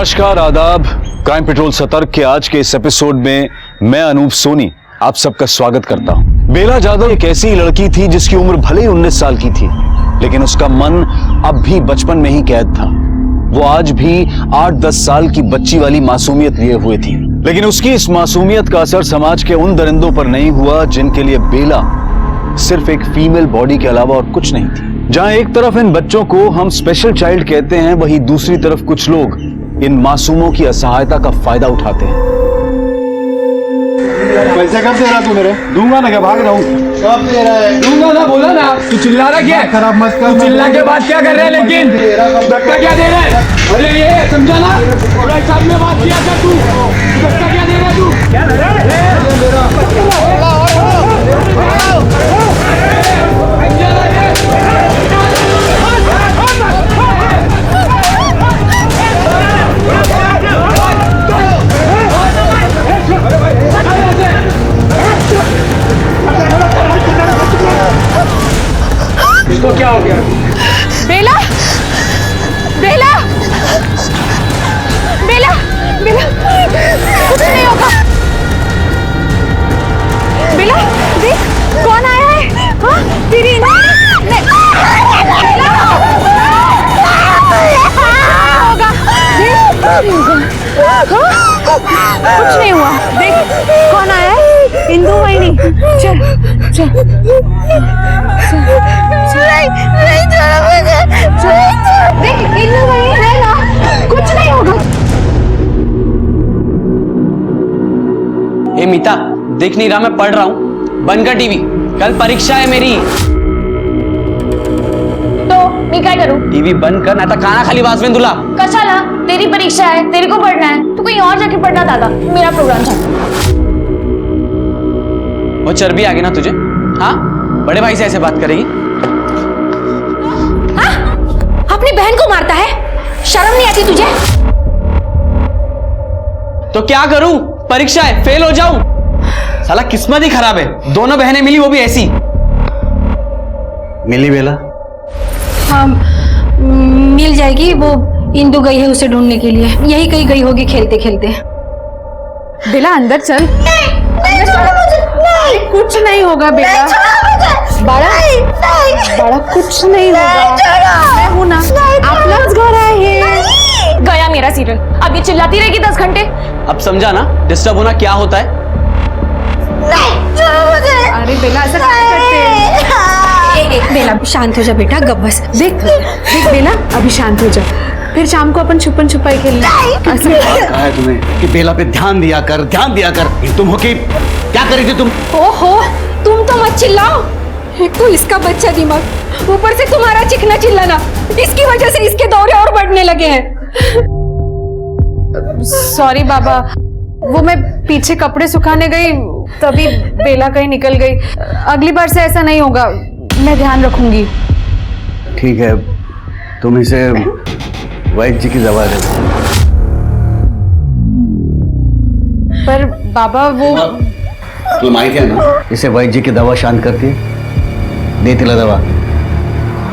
नमस्कार, आदाब। Crime petrol सतर्क के आज के इस एपिसोड में मैं अनूप सोनी आप सबका स्वागत करता हूं। बेला जादव एक ऐसी लड़की थी जिसकी उम्र भले ही 19 साल की थी, लेकिन उसका मन अब भी बचपन में ही कैद था। वो आज भी 8-10 साल की बच्ची वाली मासूमियत लिए हुए थी, लेकिन उसकी इस मासूमियत का असर समाज के उन दरिंदों पर नहीं हुआ जिनके लिए बेला सिर्फ एक फीमेल बॉडी के अलावा और कुछ नहीं थी। जहां एक तरफ इन बच्चों को हम स्पेशल चाइल्ड कहते हैं, वहीं दूसरी तरफ कुछ लोग इन मासूमों की असहायता का फायदा उठाते हैं। पैसे कब दे रहा तू मेरे? दूंगा ना, क्या भाग रहा हूँ? कब दे रहा है? दूंगा ना, बोला ना। तू चिल्ला रहा क्या? खराब मत कर। तू चिल्ला के बाद क्या कर रहा है? लेकिन धक्का क्या दे रहा है? अरे ये समझा ना, राइट साहब में बात किया था तू। धक्का क्या दे रहा है तू? क्या दे रहा है? इसको क्या हो गया? बेला, बेला, बेला, बेला, कुछ नहीं होगा। बेला, देख कौन आया है? हाँ, तेरी नहीं, बेला, होगा, कुछ नहीं हुआ। देख कौन आया है? इंदु वहीनी। चल, चल, नहीं छोड़ो मुझे। देख इंदु वहीनी है ना, कुछ नहीं होगा। हे मीता, देख नहीं रहा मैं पढ़ रहा हूँ। बंद कर टीवी, कल परीक्षा है मेरी। तो मैं क्या करूं? टीवी बंद कर, ना तो खाना खाली वास में दुला। कशाला, तेरी परीक्षा है, तेरे को पढ़ना है, तू कहीं और जाके पढ़ना दादा। मेरा प्रोग्राम था। वो चर्बी आ गई ना तुझे? हाँ, बड़े भाई से ऐसे बात करेगी? हाँ? अपनी बहन को मारता है, शर्म नहीं आती तुझे? तो क्या करूं? परीक्षा है, फेल हो जाऊं? साला किस्मत ही खराब है, दोनों बहनें मिली, वो भी ऐसी। मिली बेला? हाँ, मिल जाएगी। वो इंदु गई है उसे ढूंढने के लिए, यही कहीं गई होगी खेलते खेलते। बेला अंदर चल। नहीं, कुछ नहीं होगा बेटा। बड़ा बड़ा कुछ नहीं होगा। मैं हूं ना, आप लोग घर आए हैं। गया मेरा सीरियल। अब ये चिल्लाती रहेगी 10 घंटे। अब समझा ना डिस्टर्ब होना क्या होता है? अरे बेला ऐसा क्या करते हैं? बेला शांत हो जा बेटा, गप बस। देख देख बेला, अभी शांत हो जा, फिर शाम को अपन छुपन छुपाई खेलना। कहा है तुम्हें कि बेला पे ध्यान दिया कर, ध्यान दिया कर। तुम हो कि क्या करी थी तुम? ओहो, तुम तो मत चिल्लाओ। एक तो इसका बच्चा दिमाग, ऊपर से तुम्हारा चिकना चिल्लाना, इसकी वजह से इसके दौरे और बढ़ने लगे हैं। सॉरी बाबा, वो मैं पीछे कपड़े सुखाने गई, तभी बेला कहीं निकल गई। अगली बार से ऐसा नहीं होगा, मैं ध्यान रखूंगी। ठीक है, तुम इसे वैद्य जी की दवा दे। पर बाबा वो तुम आई थे ना, इसे वैद्य जी की दवा शांत करती है, दे तिला दवा।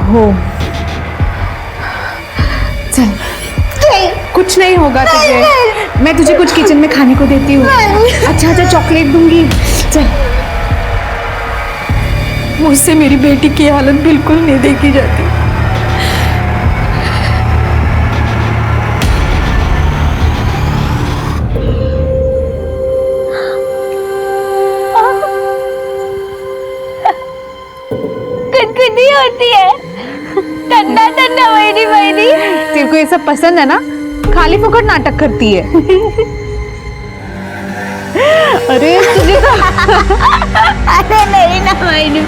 हो, चल, कुछ नहीं होगा तुझे। मैं तुझे कुछ किचन में खाने को देती हूँ। अच्छा अच्छा, चॉकलेट दूंगी। चल, मुझसे मेरी बेटी की हालत बिल्कुल नहीं देखी जाती। कुनकुनी होती है, ठंडा ठंडा वहीनी वहीनी। तेरे को ये सब पसंद है ना? खाली फुकट नाटक करती है। अरे तुझे तो अरे नहीं ना वहीनी,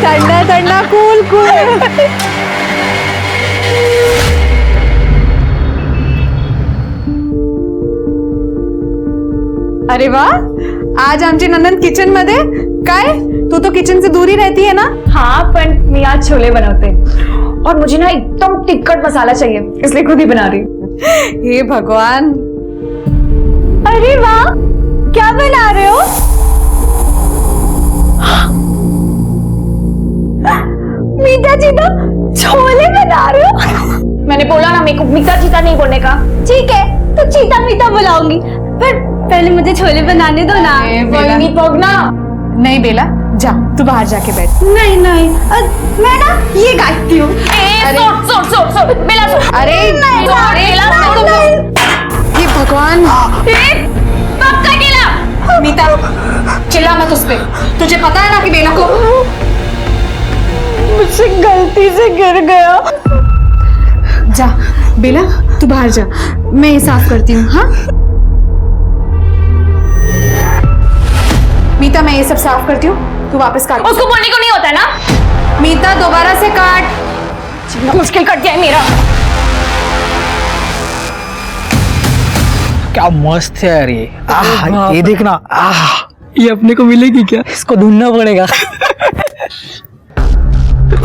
ठंडा ठंडा कूल कूल। अरे वाह, आज आमची नंदन किचन मध्ये काय? तू तो किचन से दूर ही रहती है ना? हाँ, पण मी आज छोले बनवते और मुझे ना एकदम टिक्कट मसाला चाहिए, इसलिए खुद ही बना रही। हे भगवान, अरे वाह, क्या बना रहे हो? मीठा चीता छोले बना रहे हो? मैंने बोला ना मेरे को मीठा चीता नहीं बोलने का। ठीक है, तो चीता मीता बुलाऊंगी, पर पहले मुझे छोले बनाने दो ना। कोई नहीं पगना। नहीं बेला, जा तू बाहर जाके बैठ। नहीं नहीं, मैं ना ये गाती हूँ। बेला अरे ये भगवान, पक्का केला। मीता चिल्ला मत उस पे, तुझे पता है ना कि बेला को मुझसे गलती से गिर गया। जा बेला तू बाहर जा, मैं ये साफ करती हूँ। हाँ मीता मैं ये सब साफ करती हूँ, तू वापस काट। उसको बोलने को नहीं होता ना। मीता दोबारा से काट। मुश्किल कट गया है मेरा। क्या मस्त है यार ये। ये देखना, ये अपने को मिलेगी क्या? इसको ढूंढना पड़ेगा।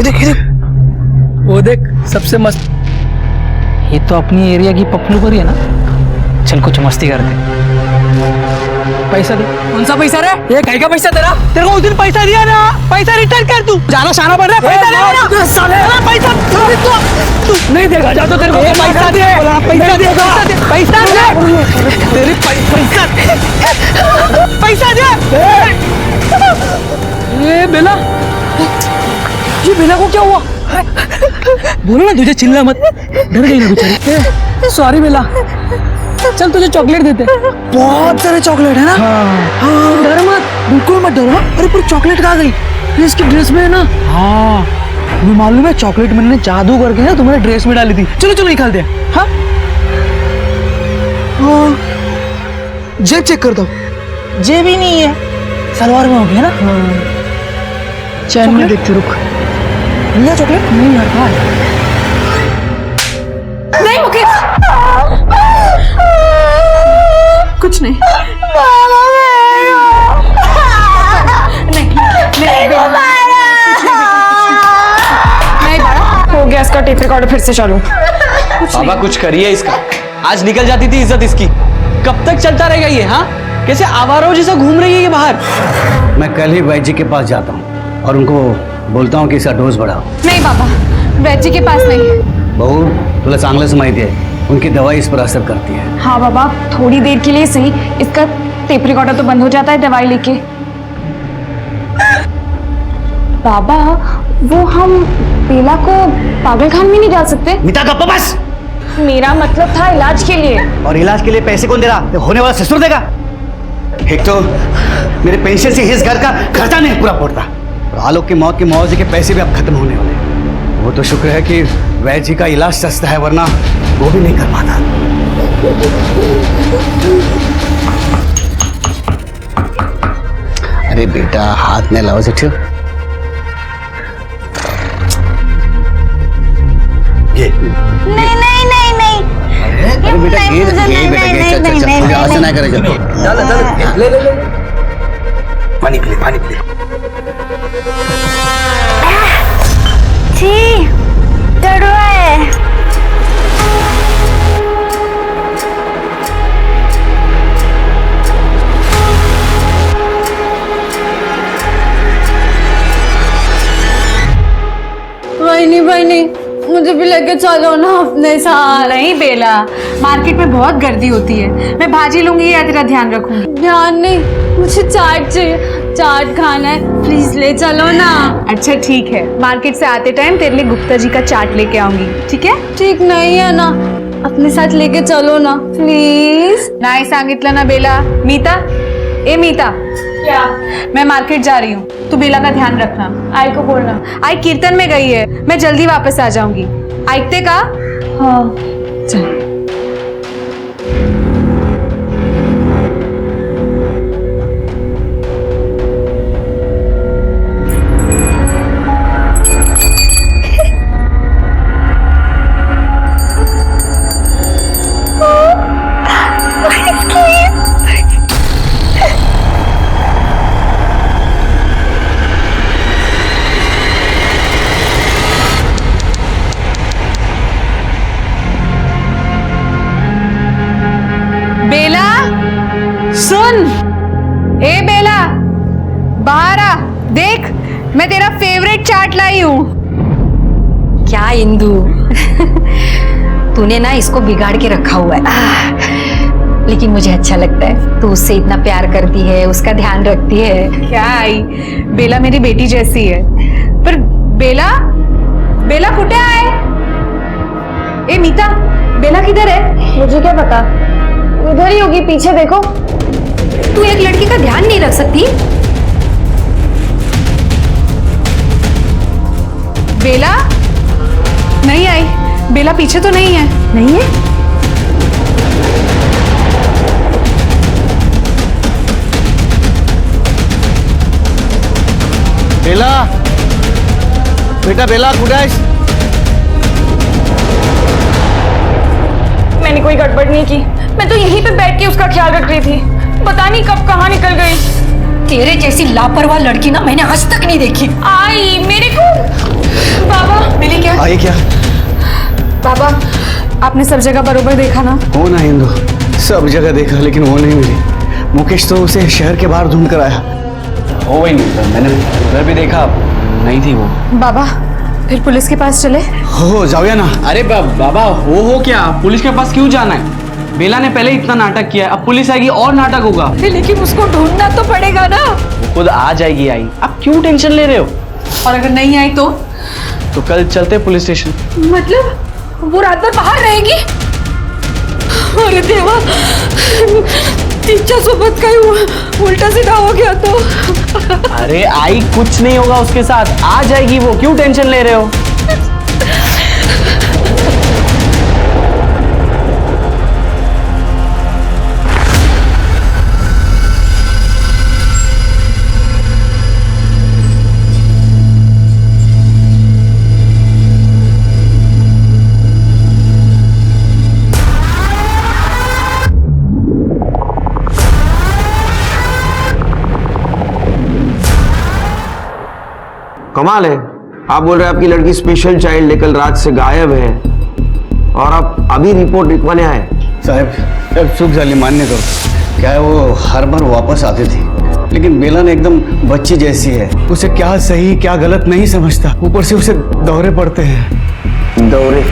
देख ये देख, वो देख सबसे मस्त। ये तो अपनी एरिया की पपलू परी है ना। चल कुछ मस्ती करते। पैसा दे। कौन सा पैसा रे? ये कहीं का पैसा तेरा? तेरे को उस दिन पैसा दिया ना, पैसा रिटर्न कर तू। जाना शाना पड़ रहा है, पैसा दे ना। साले पैसा तू नहीं देगा, जा तो तेरे को पैसा दे। पैसा दे, पैसा दे। तेरी पैसा दे। ये बेला, ये बेला को क्या हुआ? बोलो ना, तुझे चिल्ला मत, डर गई ना बेचारी। सॉरी बेला, चल तुझे चॉकलेट देते। बहुत सारे चॉकलेट है ना। हाँ डर मत, बिल्कुल मत डरो। अरे पर चॉकलेट कहाँ गई? इसकी ड्रेस में है ना। हाँ तुम्हें मालूम है, चॉकलेट मैंने जादू करके ना तुम्हारे ड्रेस में डाली थी। चलो चलो निकालते हैं। हाँ जेब चेक कर दो। जेब ही नहीं है, सलवार में हो गया ना। चैन में देखते, रुक। नहीं चॉकलेट नहीं यार, कहाँ है? नहीं मुकेश, कुछ नहीं। नहीं हो गया इसका टेप रिकॉर्डर, फिर से चालू। बाबा कुछ करिए इसका। आज निकल जाती थी इज्जत इसकी, कब तक चलता रहेगा ये? हाँ कैसे आवारों जैसा घूम रही है ये बाहर। मैं कल ही वैद्य जी के पास जाता हूँ और उनको बोलता हूँ कि इसका डोज बढ़ाओ। नहीं बाबा, वैद्य जी के पास नहीं। बहू तुला चांगलंच माहिती आहे, उनकी दवाई इस पर असर करती है। हाँ बाबा, थोड़ी देर के लिए सही, इसका टेप रिकॉर्डर तो बंद हो जाता है दवाई लेके। बाबा वो हम बेला को पागलखाने में नहीं डाल सकते? मीता गप्पा बस। मेरा मतलब था इलाज के लिए। और इलाज के लिए पैसे कौन दे रहा? तो होने वाला ससुर देगा। एक तो मेरे पेंशन से इस घर का खर्चा नहीं पूरा पड़ता, और आलोक की मौत के मुआवजे के पैसे भी अब खत्म होने वाले। वो तो शुक्र है कि वैद्य जी का इलाज सस्ता है, वरना वो भी नहीं कर पाता। अरे बेटा हाथ में लाओ से ठीक। ये नहीं नहीं नहीं नहीं, अरे बेटा ये बेटा चल चल चल, ऐसा ना करे। चल चल ले ले ले, पानी पी ले, पानी पी ले। छी डर रहा है। भाई नहीं, मुझे भी लेके चलो ना अपने साथ। नहीं बेला, मार्केट में बहुत गर्दी होती है, मैं भाजी लूंगी या तेरा ध्यान रखूंगी। ध्यान नहीं, मुझे चाट चाहिए, चाट खाना है, प्लीज ले चलो ना। अच्छा ठीक है, मार्केट से आते टाइम तेरे लिए गुप्ता जी का चाट लेके आऊंगी, ठीक है? ठीक नहीं है ना, अपने साथ लेके चलो ना प्लीज। नाही सांगितलं ना बेला। मीता, ए मीता, क्या? मैं मार्केट जा रही हूँ, तू बेला का ध्यान रखना। आई को बोलना। आई कीर्तन में गई है, मैं जल्दी वापस आ जाऊंगी। ऐकते का? हाँ चल। बेला सुन, ए बेला बाहर आ, देख मैं तेरा फेवरेट चाट लाई हूँ। क्या इंदु? तूने ना इसको बिगाड़ के रखा हुआ है। लेकिन मुझे अच्छा लगता है, तू उससे इतना प्यार करती है, उसका ध्यान रखती है। क्या आई, बेला मेरी बेटी जैसी है। पर बेला बेला कुठे आहे? ए मीता, बेला किधर है? मुझे क्या पता, उधर ही होगी, पीछे देखो। तू एक लड़की का ध्यान नहीं रख सकती? बेला नहीं आई। बेला पीछे तो नहीं है? नहीं है? बेला, बेटा बेला कुठे आहेस? मैंने कोई गड़बड़ नहीं की, मैं तो यहीं पे बैठ के उसका ख्याल रख रही थी। पता नहीं कब कहाँ निकल गई। तेरे जैसी लापरवाह लड़की ना मैंने आज तक नहीं देखी। आई मेरे को। बाबा मिली क्या? आई क्या? बाबा, आपने सब जगह बरोबर देखा ना? हो ना इंदु, सब जगह देखा लेकिन वो नहीं मिली। मुकेश तो उसे शहर के बाहर ढूंढ कर आया। हो वही नहीं, मैंने उधर भी देखा, नहीं थी वो। बाबा, फिर पुलिस के पास चले? हो जाओया ना। अरे बाबा, हो क्या, पुलिस के पास क्यों जाना है? बेला ने पहले इतना नाटक किया है, अब पुलिस आएगी और नाटक होगा। लेकिन उसको ढूंढना तो पड़ेगा ना। वो खुद आ जाएगी। आई, आप क्यों टेंशन ले रहे हो? और अगर नहीं आई तो? तो कल चलते पुलिस स्टेशन। मतलब वो रात भर बाहर रहेगी? अरे देवा, तिच्यासोबत काही उल्टा सीधा हो गया तो? अरे आई, कुछ नहीं होगा उसके साथ, आ जाएगी वो, क्यों टेंशन ले रहे हो? कमाल है, आप बोल रहे हैं आपकी लड़की स्पेशल चाइल्ड है, कल रात से गायब है और आप अभी रिपोर्ट लिखवाने आए। साहब अब चूक झाली मान्य करो। क्या है, वो हर बार वापस आती थी, लेकिन बेला ने एकदम बच्ची जैसी है। उसे क्या सही क्या गलत नहीं समझता, ऊपर से उसे दौरे पड़ते हैं। दौरे?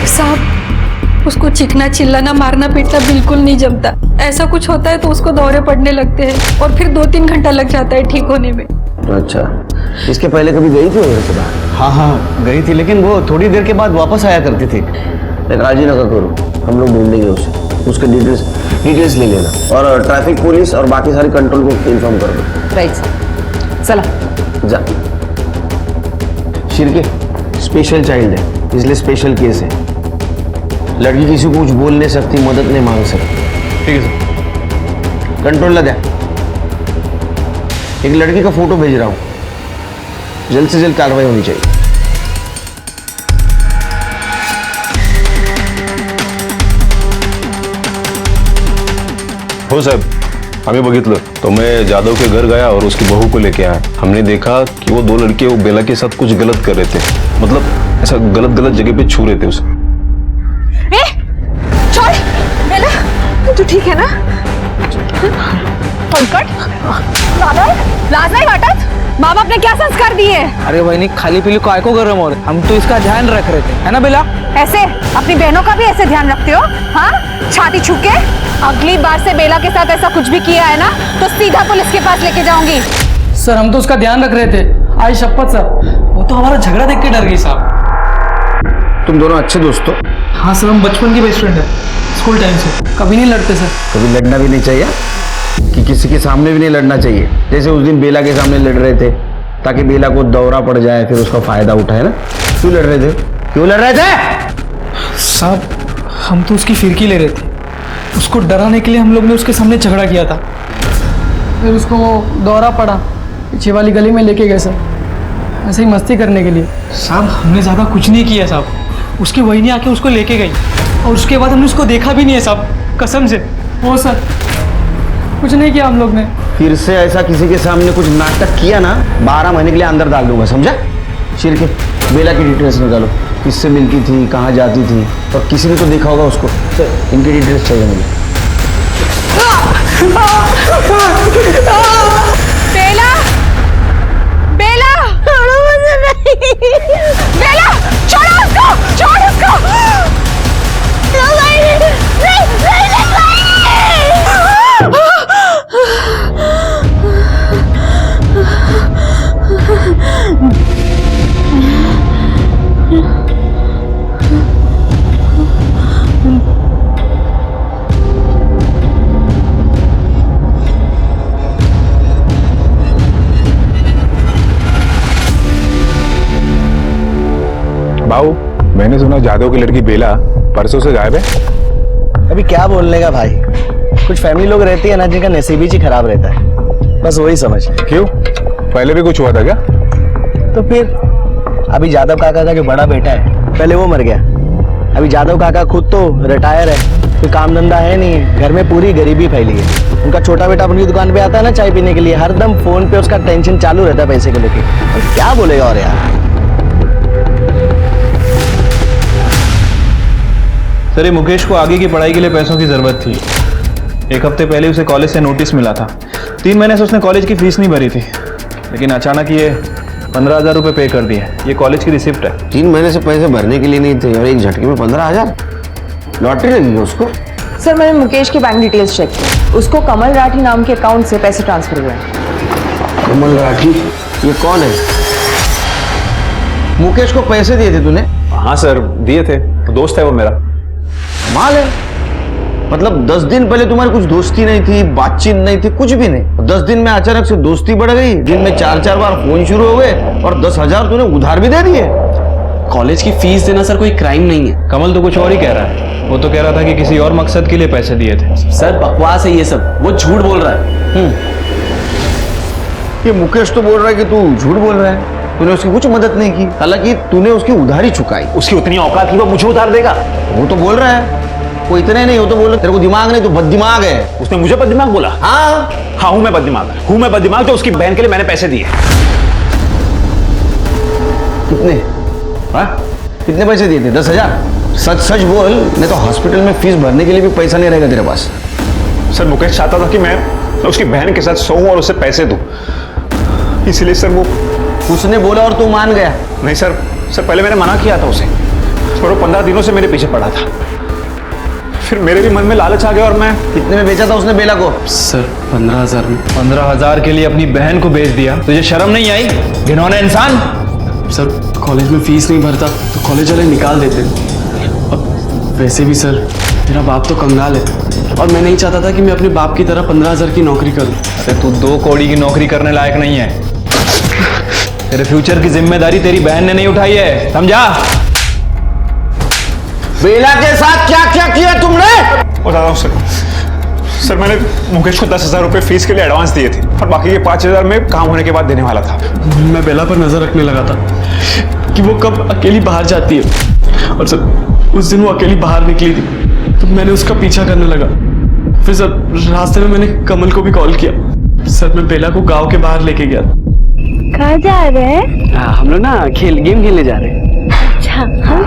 साहब, उसको चिकना चिल्लाना मारना पीटना बिल्कुल नहीं जमता। ऐसा कुछ होता है तो उसको दौरे पड़ने लगते हैं और फिर 2-3 घंटा लग जाता है ठीक होने में। अच्छा, इसके पहले कभी गई थी घर के बाहर? हाँ हाँ गई थी, लेकिन वो थोड़ी देर के बाद वापस आया करती थी। राजी ना करो, हम लोग ढूंढेंगे उसे, उसके डिटेल्स ले लेना और ट्रैफिक पुलिस और बाकी सारे कंट्रोल को इन्फॉर्म कर दो। राइट, चला जा। शिरके स्पेशल चाइल्ड है, इसलिए स्पेशल केस है। लड़की किसी को कुछ बोल नहीं सकती, मदद नहीं मांग सकती। ठीक है सर। कंट्रोल लगा। एक लड़की का फोटो भेज रहा हूं, जल्द से जल्द कार्रवाई होनी चाहिए। हो साहब, आम्ही बघितलं तो मैं जादव के घर गया और उसकी बहू को लेके आया। हमने देखा कि वो 2 लड़के वो बेला के साथ कुछ गलत कर रहे थे, मतलब ऐसा गलत जगह पे छू रहे थे उसे। छोड़ बेला, तू ठीक है ना? पंकज, लाज नहीं वाटत? माँ बाप ने क्या संस्कार दिए? अरे वही नहीं, खाली पीली काय को गरम हो रहे, हम तो इसका ध्यान रख रहे थे, है ना बेला? ऐसे अपनी बहनों का भी ऐसे ध्यान रखते हो? हाँ, छाती छूके? अगली बार से बेला के साथ ऐसा कुछ भी किया है ना तो सीधा पुलिस के पास लेके जाऊंगी। सर, हम तो उसका ध्यान रख रहे थे, आई शपथ सर, वो तो हमारा झगड़ा देख के डर गई साहब। तुम दोनों अच्छे दोस्त हो? हाँ सर, हम बचपन की बेस्ट फ्रेंड है, स्कूल टाइम से, कभी नहीं लड़ते सर। कभी लड़ना भी नहीं चाहिए, कि किसी के सामने भी नहीं लड़ना चाहिए। जैसे उस दिन बेला के सामने लड़ रहे थे ताकि बेला को दौरा पड़ जाए, फिर उसका फायदा उठाए ना। क्यों लड़ रहे थे? क्यों लड़ रहे थे? साहब, हम तो उसकी फिरकी ले रहे थे, उसको डराने के लिए हम लोग ने उसके सामने झगड़ा किया था। फिर उसको दौरा पड़ा, पीछे वाली गली में लेके गए सर, ऐसे ही मस्ती करने के लिए। साहब, हमने ज़्यादा कुछ नहीं किया साहब, उसकी वही आके उसको लेके गई और उसके बाद हमने उसको देखा भी नहीं है साहब, कसम से। वो सर, कुछ नहीं किया हम लोग ने। फिर से ऐसा किसी के सामने कुछ नाटक किया ना, 12 महीने के लिए अंदर डाल दूंगा, समझा? शिरके, बेला की डिटेल्स निकालो, किससे मिलती थी, कहाँ जाती थी, और किसी ने तो देखा होगा उसको। इनकी डिटेल्स चाहिए मुझे। बेला, बेला, बेला, छोड़ो उसको, छोड़ उसको। बाबू, मैंने सुना जादव की लड़की बेला परसों से गायब है। अभी क्या बोलने का भाई, कुछ फैमिली लोग रहती है ना जिनका नसीब ही खराब रहता है, बस वही समझ। क्यों, पहले भी कुछ हुआ था क्या? तो फिर अभी जादव काका का जो बड़ा बेटा है, पहले वो मर गया। अभी जादव काका खुद तो रिटायर है, कोई काम धंधा है नहीं, घर में पूरी गरीबी फैली है। उनका छोटा बेटा अपनी दुकान पे आता है ना चाय पीने के लिए, हरदम फोन पे उसका टेंशन चालू रहता है पैसे को लेके। और क्या बोलेगा और यार। सर, ये मुकेश को आगे की पढ़ाई के लिए पैसों की जरूरत थी। एक हफ्ते पहले उसे कॉलेज से नोटिस मिला था। 3 महीने से उसने कॉलेज की फीस नहीं भरी थी, लेकिन अचानक ये 15,000 रुपये पे कर दिए। ये कॉलेज की रिसिप्ट है। 3 महीने से पैसे भरने के लिए नहीं थे और एक झटके में 15,000। लॉटरी लगी है उसको। सर, मैंने मुकेश की बैंक डिटेल्स चेक की, उसको कमल राठी नाम के अकाउंट से पैसे ट्रांसफर हुए हैं। कमल राठी, ये कौन है? मुकेश को पैसे दिए थे तूने? हाँ सर, दिए थे, दोस्त है वो मेरा। माल है, मतलब 10 दिन पहले तुम्हारी कुछ दोस्ती नहीं थी, बातचीत नहीं थी, कुछ भी नहीं। 10 दिन में अचानक से दोस्ती बढ़ गई, दिन में 4-4 बार फोन शुरू हो गए और 10,000 तूने उधार भी दे दिए। कॉलेज की फीस देना सर कोई क्राइम नहीं है। कमल तो कुछ और ही कह रहा है। वो तो कह रहा था कि किसी और मकसद के लिए पैसे दिए थे। सर बकवास है ये सब, वो झूठ बोल रहा है। ये मुकेश तो बोल रहा है कि तू झूठ बोल रहा है, तूने उसकी कुछ मदद नहीं की, हालांकि तूने उसकी उधारी चुकाई। उसकी उतनी औकात थी, वो मुझे उधार देगा? वो तो बोल रहा है, वो इतने नहीं, वो तो बोल रहा है तेरे को दिमाग नहीं, तू बददिमाग है। उसने मुझे बददिमाग बोला? हाँ हाँ, हूं मैं बददिमाग, तो उसकी बहन के लिए मैंने पैसे दिए। कितने? हाँ, कितने पैसे दिए थे? 10,000? सच सच बोल, नहीं तो हॉस्पिटल में फीस भरने के लिए भी पैसा नहीं रहेगा तेरे पास। सर, मुकेश चाहता था कि मैं उसकी बहन के साथ सोऊं और उसे पैसे दूं, इसलिए सर वो। उसने बोला और तू मान गया? नहीं सर, पहले मैंने मना किया था उसे, पर वो 15 दिनों से मेरे पीछे पड़ा था। फिर मेरे भी मन में लालच आ गया और मैं। कितने में बेचा था उसने बेला को? सर 15,000 में। 15,000 के लिए अपनी बहन को बेच दिया? तुझे शर्म नहीं आई, घिनौने इंसान? सर, कॉलेज में फीस नहीं भरता तो कॉलेज वाले निकाल देते। अब वैसे भी सर, मेरा बाप तो कंगाल है और मैं नहीं चाहता था कि मैं अपने बाप की तरह 15,000 की नौकरी करूं। अरे तू 2 कौड़ी की नौकरी करने लायक नहीं है। तेरे फ्यूचर की जिम्मेदारी तेरी बहन ने नहीं उठाई है, समझा? बेला के साथ क्या क्या किया तुमने? बता रहा हूँ सर, मैंने मुकेश को 10,000 रुपये फीस के लिए एडवांस दिए थे और बाकी के 5,000 में काम होने के बाद देने वाला था। मैं बेला पर नजर रखने लगा था कि वो कब अकेली बाहर जाती है, और सर उस दिन वो अकेली बाहर निकली थी तो मैंने उसका पीछा करने लगा। फिर सर रास्ते में मैंने कमल को भी कॉल किया। सर, मैं बेला को गांव के बाहर लेके गया। कहाँ जा रहे हैं? हम लोग ना गेम खेलने जा रहे हैं। अच्छा, हाँ?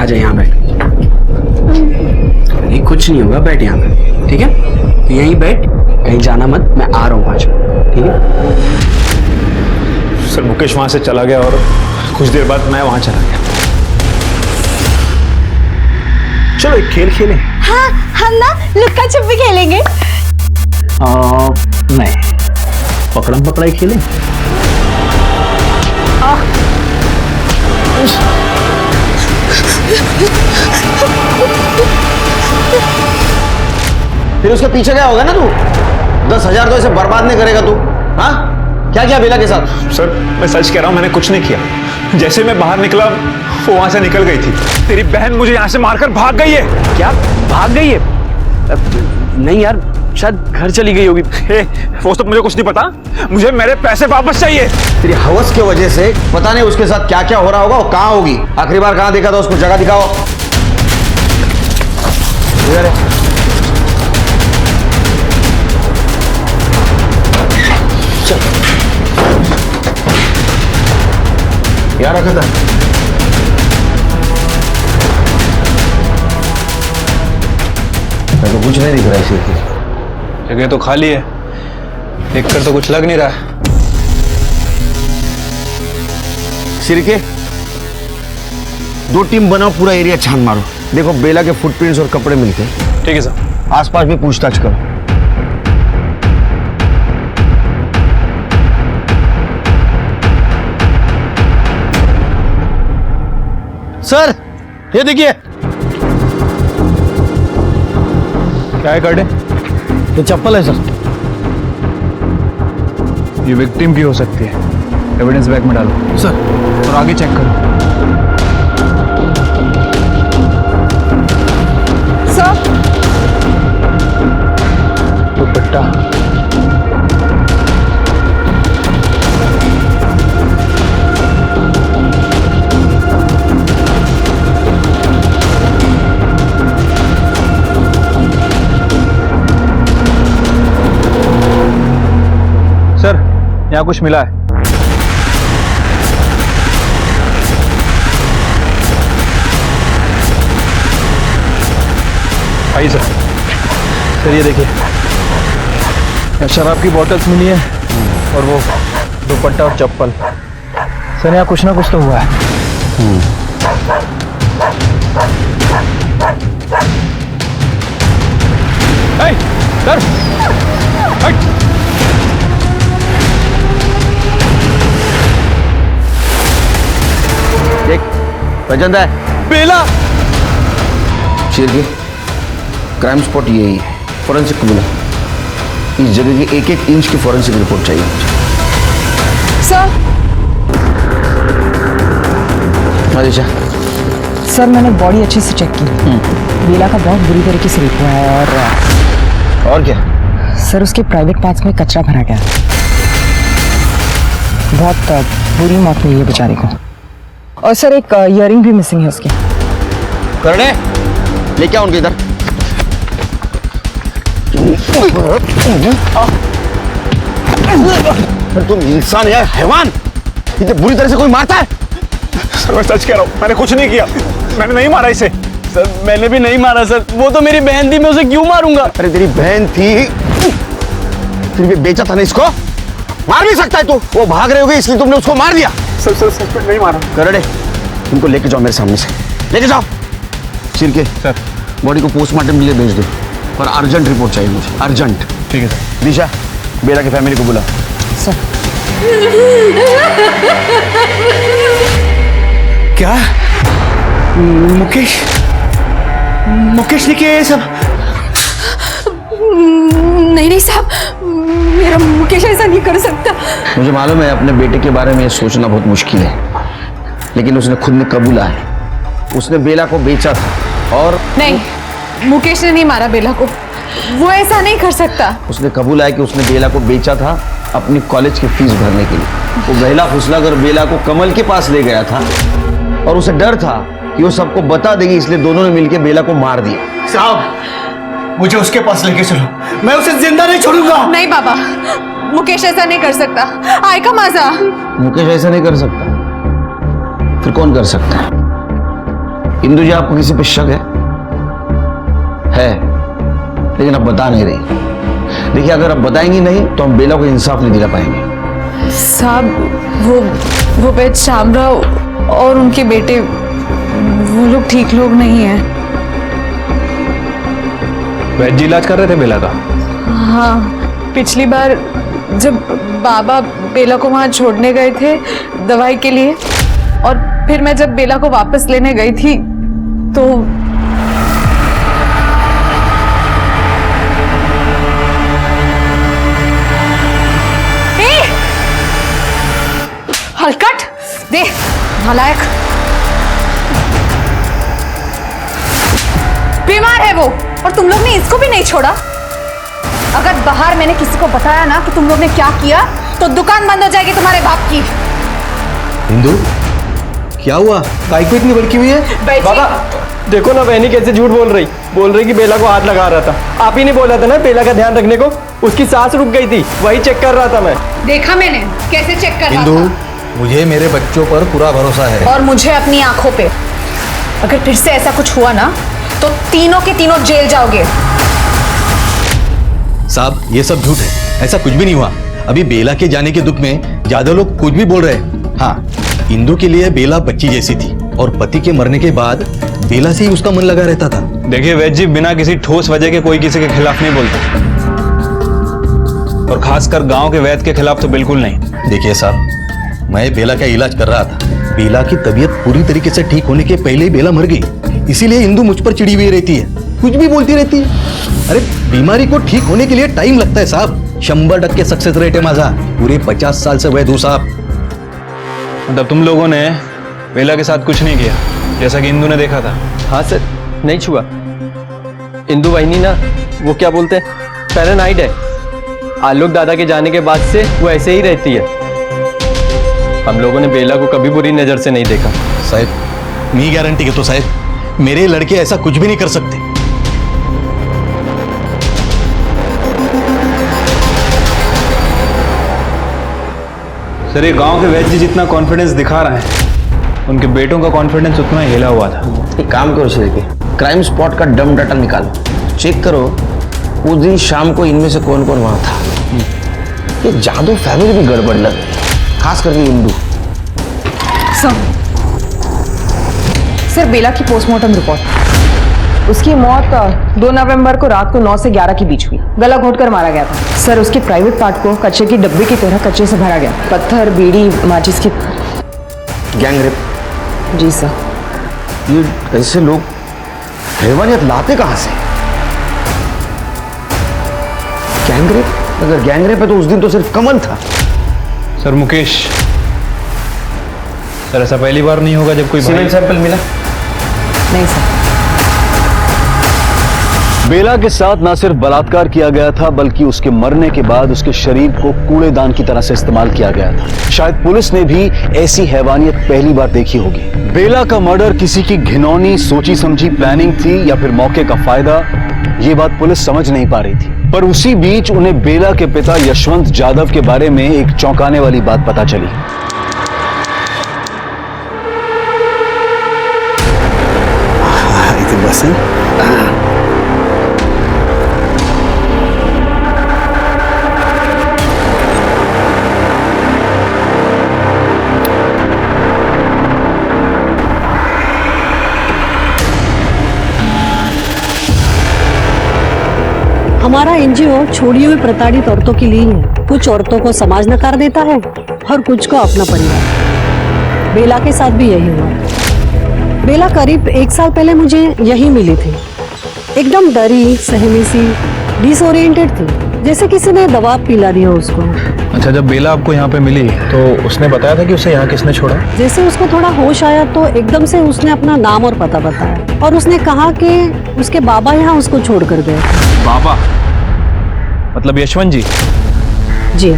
आजा यहाँ बैठ। नहीं, कुछ नहीं होगा, बैठ यहाँ पे, ठीक है? तो यहीं बैठ, कहीं जाना मत, मैं आ रहा हूँ 5 मिनट, ठीक है? सर, मुकेश वहां से चला गया और कुछ देर बाद मैं वहां चला गया। चलो एक खेल खेलें। हाँ, हम ना लुक्का छुपी खेलेंगे। नहीं, पकड़म पकड़ाई खेलें। फिर उसके पीछे क्या होगा ना तू? 10,000 तो ऐसे बर्बाद नहीं करेगा तू। हाँ, क्या किया बेला के साथ? सर, मैं सच कह रहा हूं, मैंने कुछ नहीं किया। जैसे मैं बाहर निकला, वो वहां से निकल गई थी। तेरी बहन मुझे यहां से मारकर भाग गई है। क्या भाग गई है? नहीं यार, शायद घर चली गई होगी। वो तो मुझे कुछ नहीं पता, मुझे मेरे पैसे वापस चाहिए। तेरी हवस की वजह से पता नहीं उसके साथ क्या क्या हो रहा होगा और कहाँ होगी। आखिरी बार कहाँ देखा था उसको? जगह दिखाओ। इधर है। चल, यहाँ रखा था। मैं तो कुछ नहीं दिख रहा है। जगह तो खाली है, देखकर तो कुछ लग नहीं रहा। सिरके, 2 टीम बनाओ, पूरा एरिया छान मारो। देखो बेला के फुटप्रिंट्स और कपड़े मिलते हैं। ठीक है सर। आसपास भी पूछताछ करो। सर, ये देखिए। क्या है कार्ड? ये चप्पल है सर। ये विक्टिम की हो सकती है। एविडेंस बैग में डालो सर। और आगे चेक करो। सर दुपट्टा, सर यहाँ कुछ मिला है। आइए सर। सर ये देखिए, यहाँ शराब की बॉटल्स मिली है और वो दुपट्टा और चप्पल। सर यहाँ कुछ ना कुछ तो हुआ है। सर देख पहचानता है? बेला। शेर के क्राइम स्पॉट यही है। फॉरेंसिक को बुला, इस जगह की एक एक इंच की फॉरेंसिक रिपोर्ट चाहिए मुझे। सर हाँ दिशा। सर मैंने बॉडी अच्छे से चेक की। बेला का बहुत बुरी तरीके से रेप हुआ है और क्या? सर उसके प्राइवेट पार्ट्स में कचरा भरा गया। बहुत बुरी मौत हुई है बेचारे को। और सर एक इयररिंग भी मिसिंग है उसके। करने लेके आओ उनके इधर। तुम इंसान या हैवान? इतने बुरी तरह से कोई मारता है? सर मैं सच कह रहा हूँ, मैंने कुछ नहीं किया। मैंने नहीं मारा इसे। सर मैंने भी नहीं मारा सर, वो तो मेरी बहन थी, मैं उसे क्यों मारूंगा? अरे तेरी बहन थी, फिर भी बेचा था ना इसको। मार भी सकता है तू। वो भाग रहे होगे इसलिए तुमने उसको मार दिया। सर सच में नहीं मारा। करड़े इनको लेके जाओ मेरे सामने से, लेके जाओ। सिर के सर बॉडी को पोस्टमार्टम के लिए भेज दो, पर अर्जेंट रिपोर्ट चाहिए मुझे, अर्जेंट। ठीक है सर। दिशा बेला की फैमिली को बुला। क्या मुकेश मुकेश ने किया ये सब? नहीं साहब, मेरा मुकेश ऐसा नहीं कर सकता। मुझे मालूम है अपने बेटे के बारे में सोचना बहुत मुश्किल है, लेकिन उसने खुद ने कबूला है, उसने बेला को बेचा था। और नहीं, मुकेश ने नहीं मारा बेला को, वो ऐसा नहीं कर सकता। उसने कबूला है कि उसने बेला को बेचा था अपनी कॉलेज की फीस भरने के लिए। वो बहला फुसला कर बेला को कमल के पास ले गया था और उसे डर था कि वो सबको बता देंगे, इसलिए दोनों ने मिलकर बेला को मार दिया। साहब मुझे उसके पास लेके चलो, मैं उसे जिंदा नहीं छोड़ूंगा। नहीं बाबा, मुकेश ऐसा नहीं कर सकता। आय का मजा। मुकेश ऐसा नहीं कर सकता, फिर कौन कर सकता है? इंदु जी आपको किसी पे शक है, लेकिन अब बता नहीं रही। देखिए अगर अब बताएंगी नहीं तो हम बेला को इंसाफ नहीं दिला पाएंगे। साहब वो बेच शामराव और उनके बेटे, वो लोग ठीक लोग नहीं हैं। वैद्य इलाज कर रहे थे बेला का? हाँ, पिछली बार जब बाबा बेला को वहां छोड़ने गए थे दवाई के लिए, और फिर मैं जब बेला को वापस लेने गई थी तो हलकट दे नालायक, बीमार है वो, और तुम लोग ने इसको भी नहीं छोड़ा। अगर बाहर मैंने किसी को बताया ना कि तुम लोग ने क्या किया तो दुकान बंद हो जाएगी तुम्हारे बाप की। इंदु क्या हुआ? गाय को इतनी बड़की हुई है? बाबा देखो ना बहनी कैसे झूठ बोल रही कि बेला को हाथ लगा रहा था। आप ही ने बोला था ना बेला का ध्यान रखने को। उसकी सांस रुक गई थी, वही चेक कर रहा था मैं। देखा मैंने कैसे चेक कर रहा था। मुझे मेरे बच्चों पर पूरा भरोसा है और मुझे अपनी आंखों पे। अगर फिर से ऐसा कुछ हुआ ना तो तीनों के तीनों जेल जाओगे। साहब ये सब झूठ है, ऐसा कुछ भी नहीं हुआ। अभी बेला के जाने के दुख में ज्यादा लोग कुछ भी बोल रहे हैं। हाँ, इंदु के लिए बेला बच्ची जैसी थी और पति के मरने के बाद बेला से ही उसका मन लगा रहता था। देखिए वैद्य जी, बिना किसी ठोस वजह के कोई किसी के खिलाफ नहीं बोलता, और खासकर गांव के वैद्य के खिलाफ तो बिल्कुल नहीं। देखिए साहब, मैं बेला का इलाज कर रहा था। बेला की तबीयत पूरी तरीके से ठीक होने के पहले ही बेला मर गई, इसीलिए इंदु मुझ पर चिड़ी हुई रहती है, कुछ भी बोलती रहती है। अरे बीमारी को ठीक होने के लिए टाइम लगता है साहब। 100% सक्सेस रेट है माझा। पूरे 50 साल से वैद्य हूं साहब। मतलब तुम लोगों ने बेला के साथ कुछ नहीं किया जैसा कि इंदू ने देखा था? हाँ सर, नहीं छुआ। इंदु वहीनी ना, वो क्या बोलते हैं, पैरानाइड है। आलोक दादा के जाने के बाद से वो ऐसे ही रहती है। हम लोगों ने बेला को कभी बुरी नजर से नहीं देखा। साहब नहीं गारंटी के तो साहब मेरे लड़के ऐसा कुछ भी नहीं कर सकते। सर ये गांव के वैद्य जितना कॉन्फिडेंस दिखा रहे हैं, उनके बेटों का कॉन्फिडेंस उतना ही हिला हुआ था। एक काम करो शिरके, क्राइम स्पॉट का डम डाटा निकालो, चेक करो उस दिन शाम को इनमें से कौन कौन वहां था। ये जादू फैमिली भी गड़बड़ लग रही है, खास करके इंदू। सर बेला की पोस्टमार्टम रिपोर्ट, उसकी मौत 2 नवंबर को रात को 9 से 11 के बीच हुई। गला घोटकर मारा गया था। सर उसके प्राइवेट पार्ट को कच्चे की डब्बे की तरह कच्चे से भरा गया, पत्थर, बीड़ी, माचिस की। Gang rape? जी सर। ये ऐसे लोग हैवानियत लाते कहां से? Gang rape? अगर गैंग रेप है तो उस दिन तो सिर्फ कमल था। सर मुकेश, सर ऐसा पहली बार नहीं होगा जब कोई सीमेंट सैंपल मिला? नहीं सर। बेला के साथ न सिर्फ बलात्कार किया गया था बल्कि उसके मरने के बाद उसके शरीर को कूड़ेदान की तरह से इस्तेमाल किया गया था। शायद पुलिस ने भी ऐसी हैवानियत पहली बार देखी होगी। बेला का मर्डर किसी की घिनौनी सोची समझी प्लानिंग थी या फिर मौके का फायदा, ये बात पुलिस समझ नहीं पा रही थी। पर उसी बीच उन्हें बेला के पिता यशवंत जाधव के बारे में एक चौंकाने वाली बात पता चली। हमारा एनजीओ छोड़ी हुई प्रताड़ित औरतों के लिए है। कुछ औरतों को समाज नकार देता है और कुछ को अपना परिवार। बेला के साथ भी यही हुआ। बेला करीब 1 साल पहले मुझे यही मिली थी। एकदम डरी, सहमी सी, डिसओरिएंटेड थी, जैसे किसी ने दवा पिला दी हो उसको। अच्छा, जब बेला आपको यहाँ पे मिली तो उसने बताया था कि उसे यहाँ किसने छोड़ा? जैसे उसको थोड़ा होश आया तो एकदम से उसने अपना नाम और पता बताया और उसने कहा कि उसके बाबा यहाँ उसको छोड़ कर गए। बाबा मतलब यशवंत जी? जी।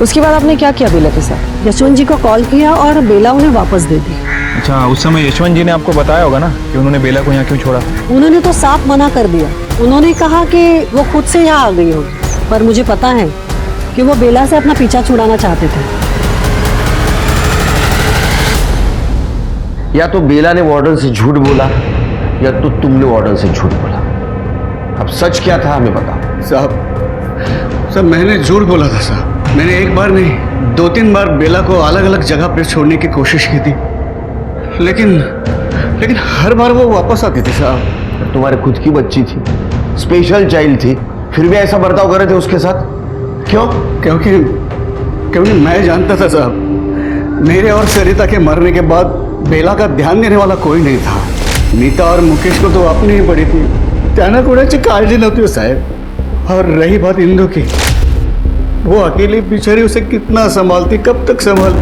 उसके बाद आपने क्या किया बेला के साथ? यशवंत जी को कॉल किया और बेला उन्हें वापस दे दी। अच्छा, उस समय यशवंत जी ने आपको बताया होगा ना कि उन्होंने बेला को यहाँ क्यों छोड़ा? उन्होंने तो साफ मना कर दिया। उन्होंने कहा कि वो खुद से यहाँ आ गई होगी, पर मुझे पता है कि वो बेला से अपना पीछा छुड़ाना चाहते थे। या तो बेला ने वार्डन से झूठ बोला या तो तुमने वार्डन से झूठ बोला। अब सच क्या था हमें बताओ। साहब मैंने झूठ बोला था साहब। मैंने एक बार नहीं 2-3 बार बेला को अलग अलग जगह पर छोड़ने की कोशिश की थी, लेकिन हर बार वो वापस आती थी साहब। तुम्हारे खुद की बच्ची थी, स्पेशल चाइल्ड थी, फिर भी ऐसा बर्ताव कर रहे थे उसके साथ? क्यों? क्योंकि मैं जानता था साहब, मेरे और सरिता के मरने के बाद बेला का ध्यान देने वाला कोई नहीं था। नीता और मुकेश को तो अपनी ही पड़ी थी, त्याना कोणाची काळजी नव्हती साहब। और रही बात इंदू की, वो अकेली बेचारी उसे कितना संभालती, कब तक संभाल।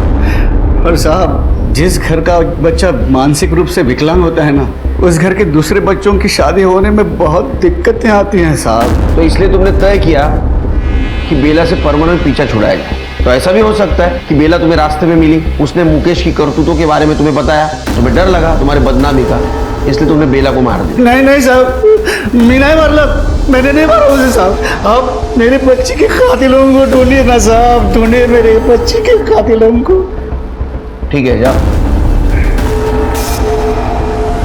और साहब जिस घर का बच्चा मानसिक रूप से विकलांग होता है ना, उस घर के दूसरे बच्चों की शादी होने में बहुत दिक्कतें आती हैं साहब। तो इसलिए तुमने तय किया कि बेला से परमानेंट पीछा छुड़ाया जाए। तो ऐसा भी हो सकता है कि बेला तुम्हें रास्ते में मिली, उसने मुकेश की करतूतों के बारे में तुम्हें बताया, तुम्हें डर लगा तुम्हारे बदनामी का, इसलिए तुमने बेला को मार दिया। नहीं साहब, मैं नहीं मारला, मैंने नहीं मारा उसे साहब। आप मेरे बच्ची के कातिलों को ढूंढिए ना साहब, ढूंढिए मेरे बच्ची के कातिलों को। ठीक है जाओ।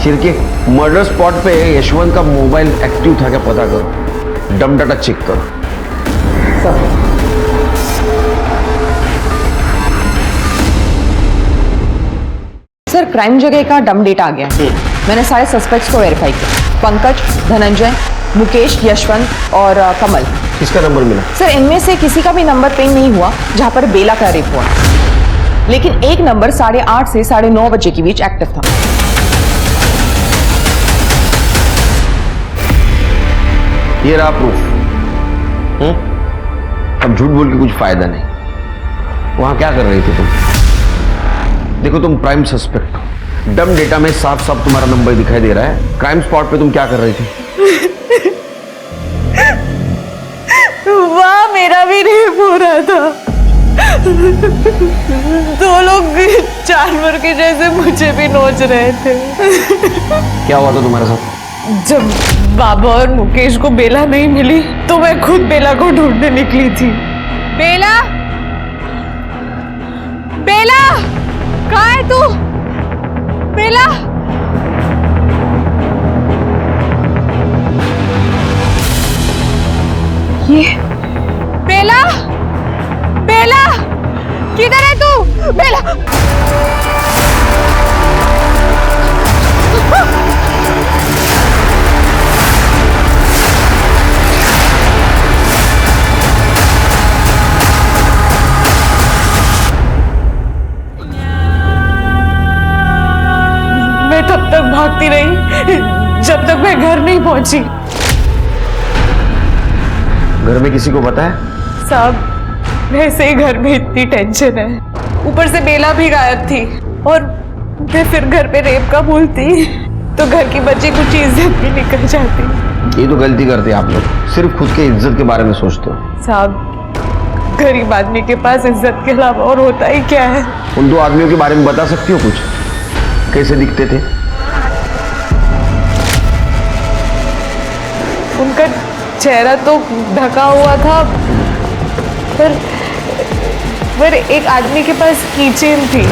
छिरके मर्डर स्पॉट पे यशवंत का मोबाइल एक्टिव था क्या पता करो, डम डाटा चेक करो। सर क्राइम जगह का डम डेटा आ गया है। मैंने सारे सस्पेक्ट्स को वेरीफाई किया। पंकज, धनंजय, मुकेश, यशवंत और कमल। किसका नंबर मिला? सर इनमें से किसी का भी नंबर पिंग नहीं हुआ जहां पर बेला का रेप हुआ, लेकिन एक नंबर 8:30 से 9:30 बजे के बीच एक्टिव था। ये रहा प्रूफ। अब झूठ बोल के कुछ फायदा नहीं। वहां क्या कर रही थी तुम? देखो तुम प्राइम सस्पेक्ट हो। डम डेटा में साफ साफ तुम्हारा नंबर दिखाई दे रहा है। क्राइम स्पॉट पे तुम क्या कर रही थी? वहाँ मेरा भी रेप हो रहा था। दो लोग जानवर के जैसे मुझे भी नोच रहे थे। क्या हुआ था तुम्हारे साथ? जब बाबा और मुकेश को बेला नहीं मिली तो मैं खुद बेला को ढूंढने निकली थी। बेला, बेला, कहाँ है तू? बेला, ये बेला, बेला, किधर है तू? बेला, मैं तब तक भागती रही जब तक मैं घर नहीं पहुंची। घर में किसी को पता है? साहब, वैसे ही घर में इतनी टेंशन है, ऊपर से बेला भी गायब थी और मैं फिर घर पे रेप का बोलती तो घर की बची कुछ इज्जत भी निकल जाती। ये तो गलती करते आप लोग, सिर्फ खुद के इज्जत के बारे में सोचते हो। साहब, गरीब आदमी के पास इज्जत के अलावा और होता ही क्या है? उन दो आदमियों के बारे में बता सकती हो कुछ? कैसे दिखते थे? उनका चेहरा तो ढका हुआ था, पर एक आदमी के पास कीचेन थी।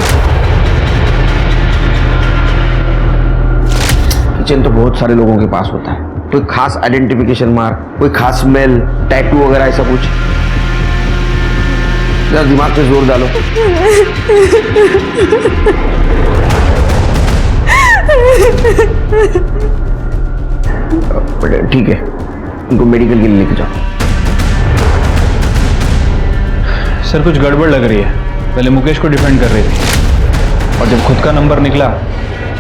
कीचेन तो बहुत सारे लोगों के पास होता है। कोई खास आइडेंटिफिकेशन मार्क, कोई खास स्मेल, टैटू वगैरह ऐसा कुछ? जरा दिमाग पे जोर डालो। ठीक है, इनको मेडिकल के लिए लेके जाओ। सर कुछ गड़बड़ लग रही है। पहले मुकेश को डिफेंड कर रही थी और जब खुद का नंबर निकला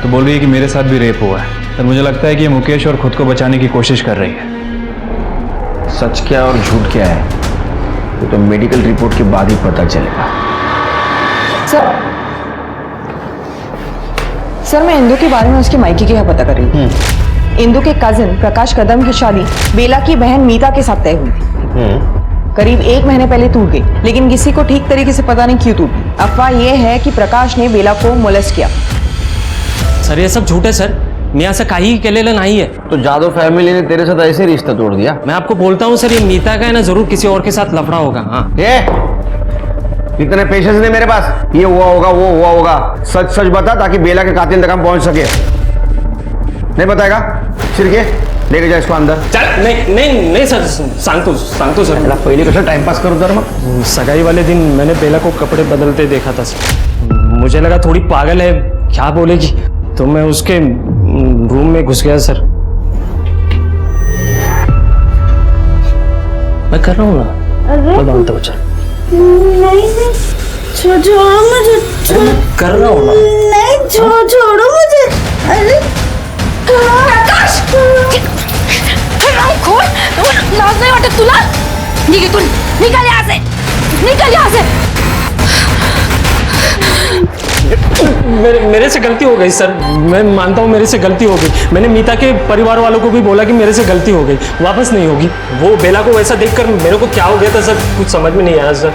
तो बोल रही है कि मेरे साथ भी रेप हुआ है। सर मुझे लगता है कि ये मुकेश और खुद को बचाने की कोशिश कर रही है। सच क्या और झूठ क्या है ये तो मेडिकल रिपोर्ट के बाद ही पता चलेगा। सर, मैं इंदु के बारे में उसके मायके की पता कर रही थी। इंदु के कजिन प्रकाश कदम की शादी बेला की बहन मीता के साथ तय हुई थी। करीब 1 महीने पहले टूट गई, लेकिन किसी को ठीक तरीके से पता नहीं क्यों टूटी। अफवाह यह है कि प्रकाश ने बेला को मोलेस्ट किया। सर ये सब झूठ है सर, मी असं काही केलेलं नाही है। तो जादव फैमिली ने तेरे साथ ऐसे रिश्ता तोड़ दिया? मैं आपको बोलता हूँ सर, ये मीता का है ना, जरूर किसी और के साथ लफड़ा होगा। हाँ, इतने पेशेंस नहीं मेरे पास। ये हुआ होगा, वो हुआ होगा, सच सच बता ताकि बेला के कातिल तक हम पहुंच सके। नहीं बताएगा? छिरके लेके जा इसको अंदर। चल। नहीं सर, सांगतो सर। पहले कसं टाइमपास करू तर मग? सगाई वाले दिन मैंने बेला को कपड़े बदलते देखा था सर। मुझे लगा थोड़ी पागल है, क्या बोलेगी, तो मैं उसके रूम में घुस गया सर। मैं कर रहा हूँ ना, मैं बांधता हूँ। चल नहीं, छोड़ो मुझे। कर रहा हूँ ना। नहीं, छोड़ो मुझे। अरे प्रकाश, खोल, लाज नहीं वाटत तुला? निकल यहाँ से, निकल यहाँ से। मेरे से गलती हो गई सर, मैं मानता हूँ मेरे से गलती हो गई। मैंने मीता के परिवार वालों को भी बोला कि मेरे से गलती हो गई, वापस नहीं होगी। वो बेला को वैसा देखकर मेरे को क्या हो गया था सर, कुछ समझ में नहीं आया सर।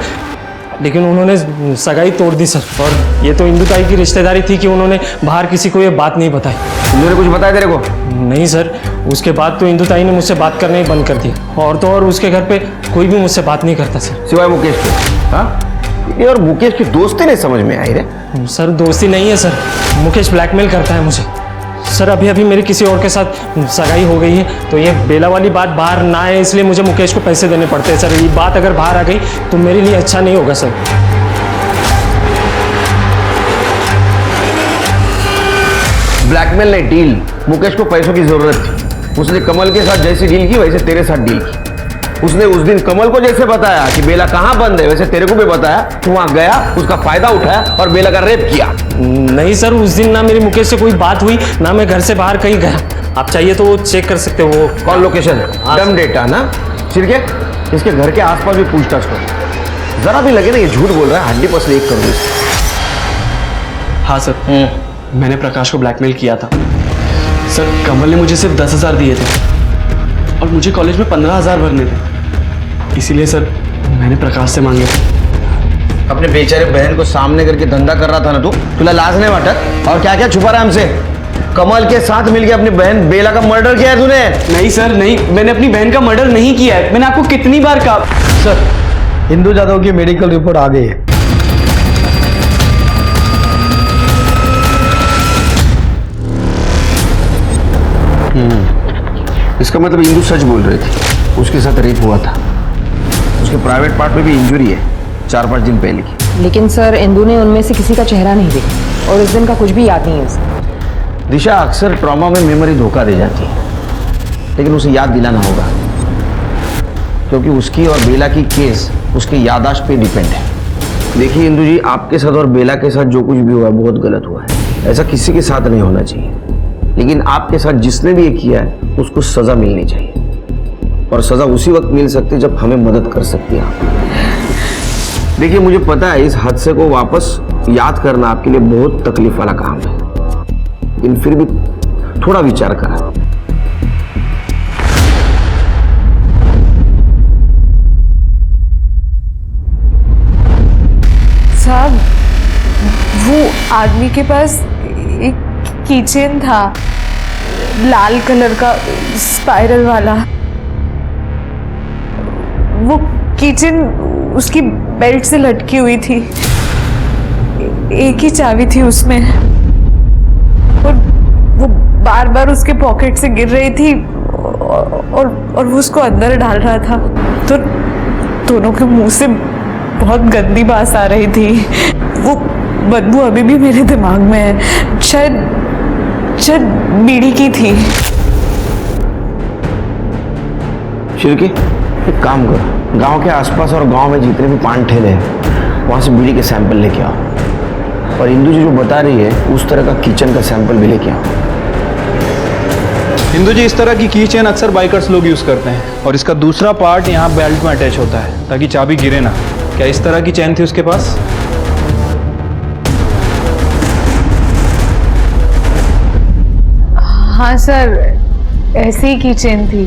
लेकिन उन्होंने सगाई तोड़ दी सर, और ये तो इंदु ताई की रिश्तेदारी थी कि उन्होंने बाहर किसी को ये बात नहीं बताई। उन्होंने कुछ बताया तेरे को? नहीं सर, उसके बाद तो इंदु ताई ने मुझसे बात करना ही बंद कर दिया, और तो और उसके घर पे कोई भी मुझसे बात नहीं करता सर, सिवाय मुकेश के। हाँ, ये और मुकेश की दोस्ती नहीं समझ में आई रे। सर दोस्ती नहीं है सर, मुकेश ब्लैकमेल करता है मुझे सर। अभी अभी मेरी किसी और के साथ सगाई हो गई है, तो ये बेला वाली बात बाहर ना आए इसलिए मुझे मुकेश को पैसे देने पड़ते हैं सर। ये बात अगर बाहर आ गई तो मेरे लिए अच्छा नहीं होगा सर। ब्लैकमेल नहीं, डील। मुकेश को पैसों की जरूरत थी, उसने कमल के साथ जैसी डील की वैसे तेरे साथ डील की। उसने उस दिन कमल को जैसे बताया कि बेला कहाँ बंद है, वैसे तेरे को भी बताया। तू वहां गया, उसका फायदा उठाया और बेला का रेप किया। नहीं सर, उस दिन ना मेरी मुकेश से कोई बात हुई, ना मैं घर से बाहर कहीं गया। आप चाहिए तो वो चेक कर सकते हो। वो कॉल लोकेशन, डम डेटा ना। छिरके इसके घर के आसपास भी पूछताछ करो, जरा भी लगे ना ये झूठ बोल रहा है, हड्डी पसली एक कर दो। हाँ सर, मैंने प्रकाश को ब्लैकमेल किया था सर। कमल ने मुझे सिर्फ 10,000 दिए थे और मुझे कॉलेज में 15,000 भरने थे, इसीलिए सर मैंने प्रकाश से मांगे थे। अपने बेचारे बहन को सामने करके धंधा कर रहा था ना तू, तुला लाज नहीं वाटत? और क्या क्या छुपा रहा है हमसे? कमल के साथ मिलके अपनी बहन बेला का मर्डर किया है तूने? नहीं सर नहीं, मैंने अपनी बहन का मर्डर नहीं किया है। मैंने आपको कितनी बार कहा। सर, इंदु जादव की मेडिकल रिपोर्ट आ गई है। इसका मतलब इंदु सच बोल रही थी, उसके साथ रेप हुआ था। उसके प्राइवेट पार्ट में भी इंजरी है 4-5 दिन पहले की। लेकिन सर इंदु ने उनमें से किसी का चेहरा नहीं देखा और उस दिन का कुछ भी याद नहीं है उसे। दिशा, अक्सर ट्रॉमा में मेमोरी धोखा दे जाती है, लेकिन उसे याद दिलाना होगा, क्योंकि उसकी और बेला की केस उसके याददाश्त पे डिपेंड है। देखिए इंदु जी, आपके साथ और बेला के साथ जो कुछ भी हुआ है बहुत गलत हुआ है। ऐसा किसी के साथ नहीं होना चाहिए, लेकिन आपके साथ जिसने भी ये किया है उसको सजा मिलनी चाहिए, और सजा उसी वक्त मिल सकती है जब हमें मदद कर सकती है आप। देखिए, मुझे पता है इस हादसे को वापस याद करना आपके लिए बहुत तकलीफ वाला काम है, लेकिन फिर भी थोड़ा विचार करा। साहब, वो आदमी के पास एक कीचेन था, लाल कलर का स्पाइरल वाला। वो कीचेन उसकी बेल्ट से लटकी हुई थी, एक ही चाबी थी उसमें, और वो बार बार उसके पॉकेट से गिर रही थी और वो उसको अंदर डाल रहा था। तो दोनों के मुंह से बहुत गंदी बात आ रही थी। वो बदबू अभी भी मेरे दिमाग में है। शायद बीड़ी की थी। शिल्की, एक काम करो, गांव के आसपास और गांव में जितने भी पान ठेले हैं वहां से बीड़ी के सैंपल लेके आओ, और इंदु जी जो बता रही है उस तरह का किचन का सैंपल भी लेके आओ। हिंदू जी, इस तरह की की चेन अक्सर बाइकर्स लोग यूज करते हैं, और इसका दूसरा पार्ट यहाँ बेल्ट में अटैच होता है ताकि चाबी गिरे ना। क्या इस तरह की चेन थी उसके पास? हाँ सर, ऐसी ही की चेन थी।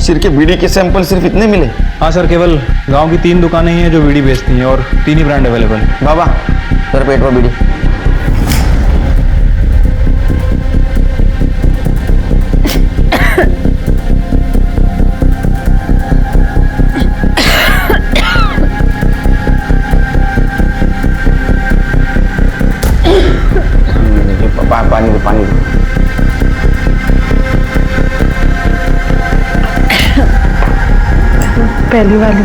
सिर के बीड़ी के सैंपल सिर्फ इतने मिले? हाँ सर, केवल गांव की 3 दुकानें ही हैं जो बीड़ी बेचती हैं, और 3 ही ब्रांड अवेलेबल है। बाबा, सर पेट में बीड़ी। पानी दे, पानी दे। पहली वाली।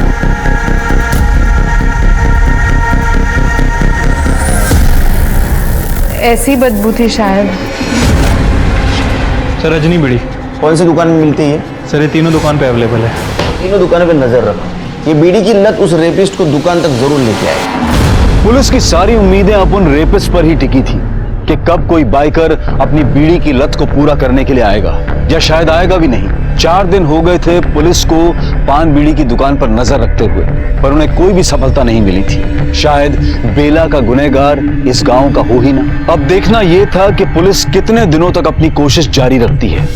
ऐसी बदबू थी शायद। सर, रजनी बीड़ी कौन सी दुकान में मिलती है? सर, ये तीनों दुकान पे अवेलेबल है। तीनों दुकानों पे नजर रखो, ये बीड़ी की लत उस रेपिस्ट को दुकान तक जरूर लेके आए। पुलिस की सारी उम्मीदें अब उन रेपिस्ट पर ही टिकी थी कि कब कोई बाइकर अपनी बीड़ी की लत को पूरा करने के लिए आएगा, या शायद आएगा भी नहीं। 4 दिन हो गए थे पुलिस को पान बीड़ी की दुकान पर नजर रखते हुए, पर उन्हें कोई भी सफलता नहीं मिली थी। शायद बेला का गुनहगार इस गांव का हो ही ना। अब देखना यह था कि पुलिस कितने दिनों तक अपनी कोशिश जारी रखती है।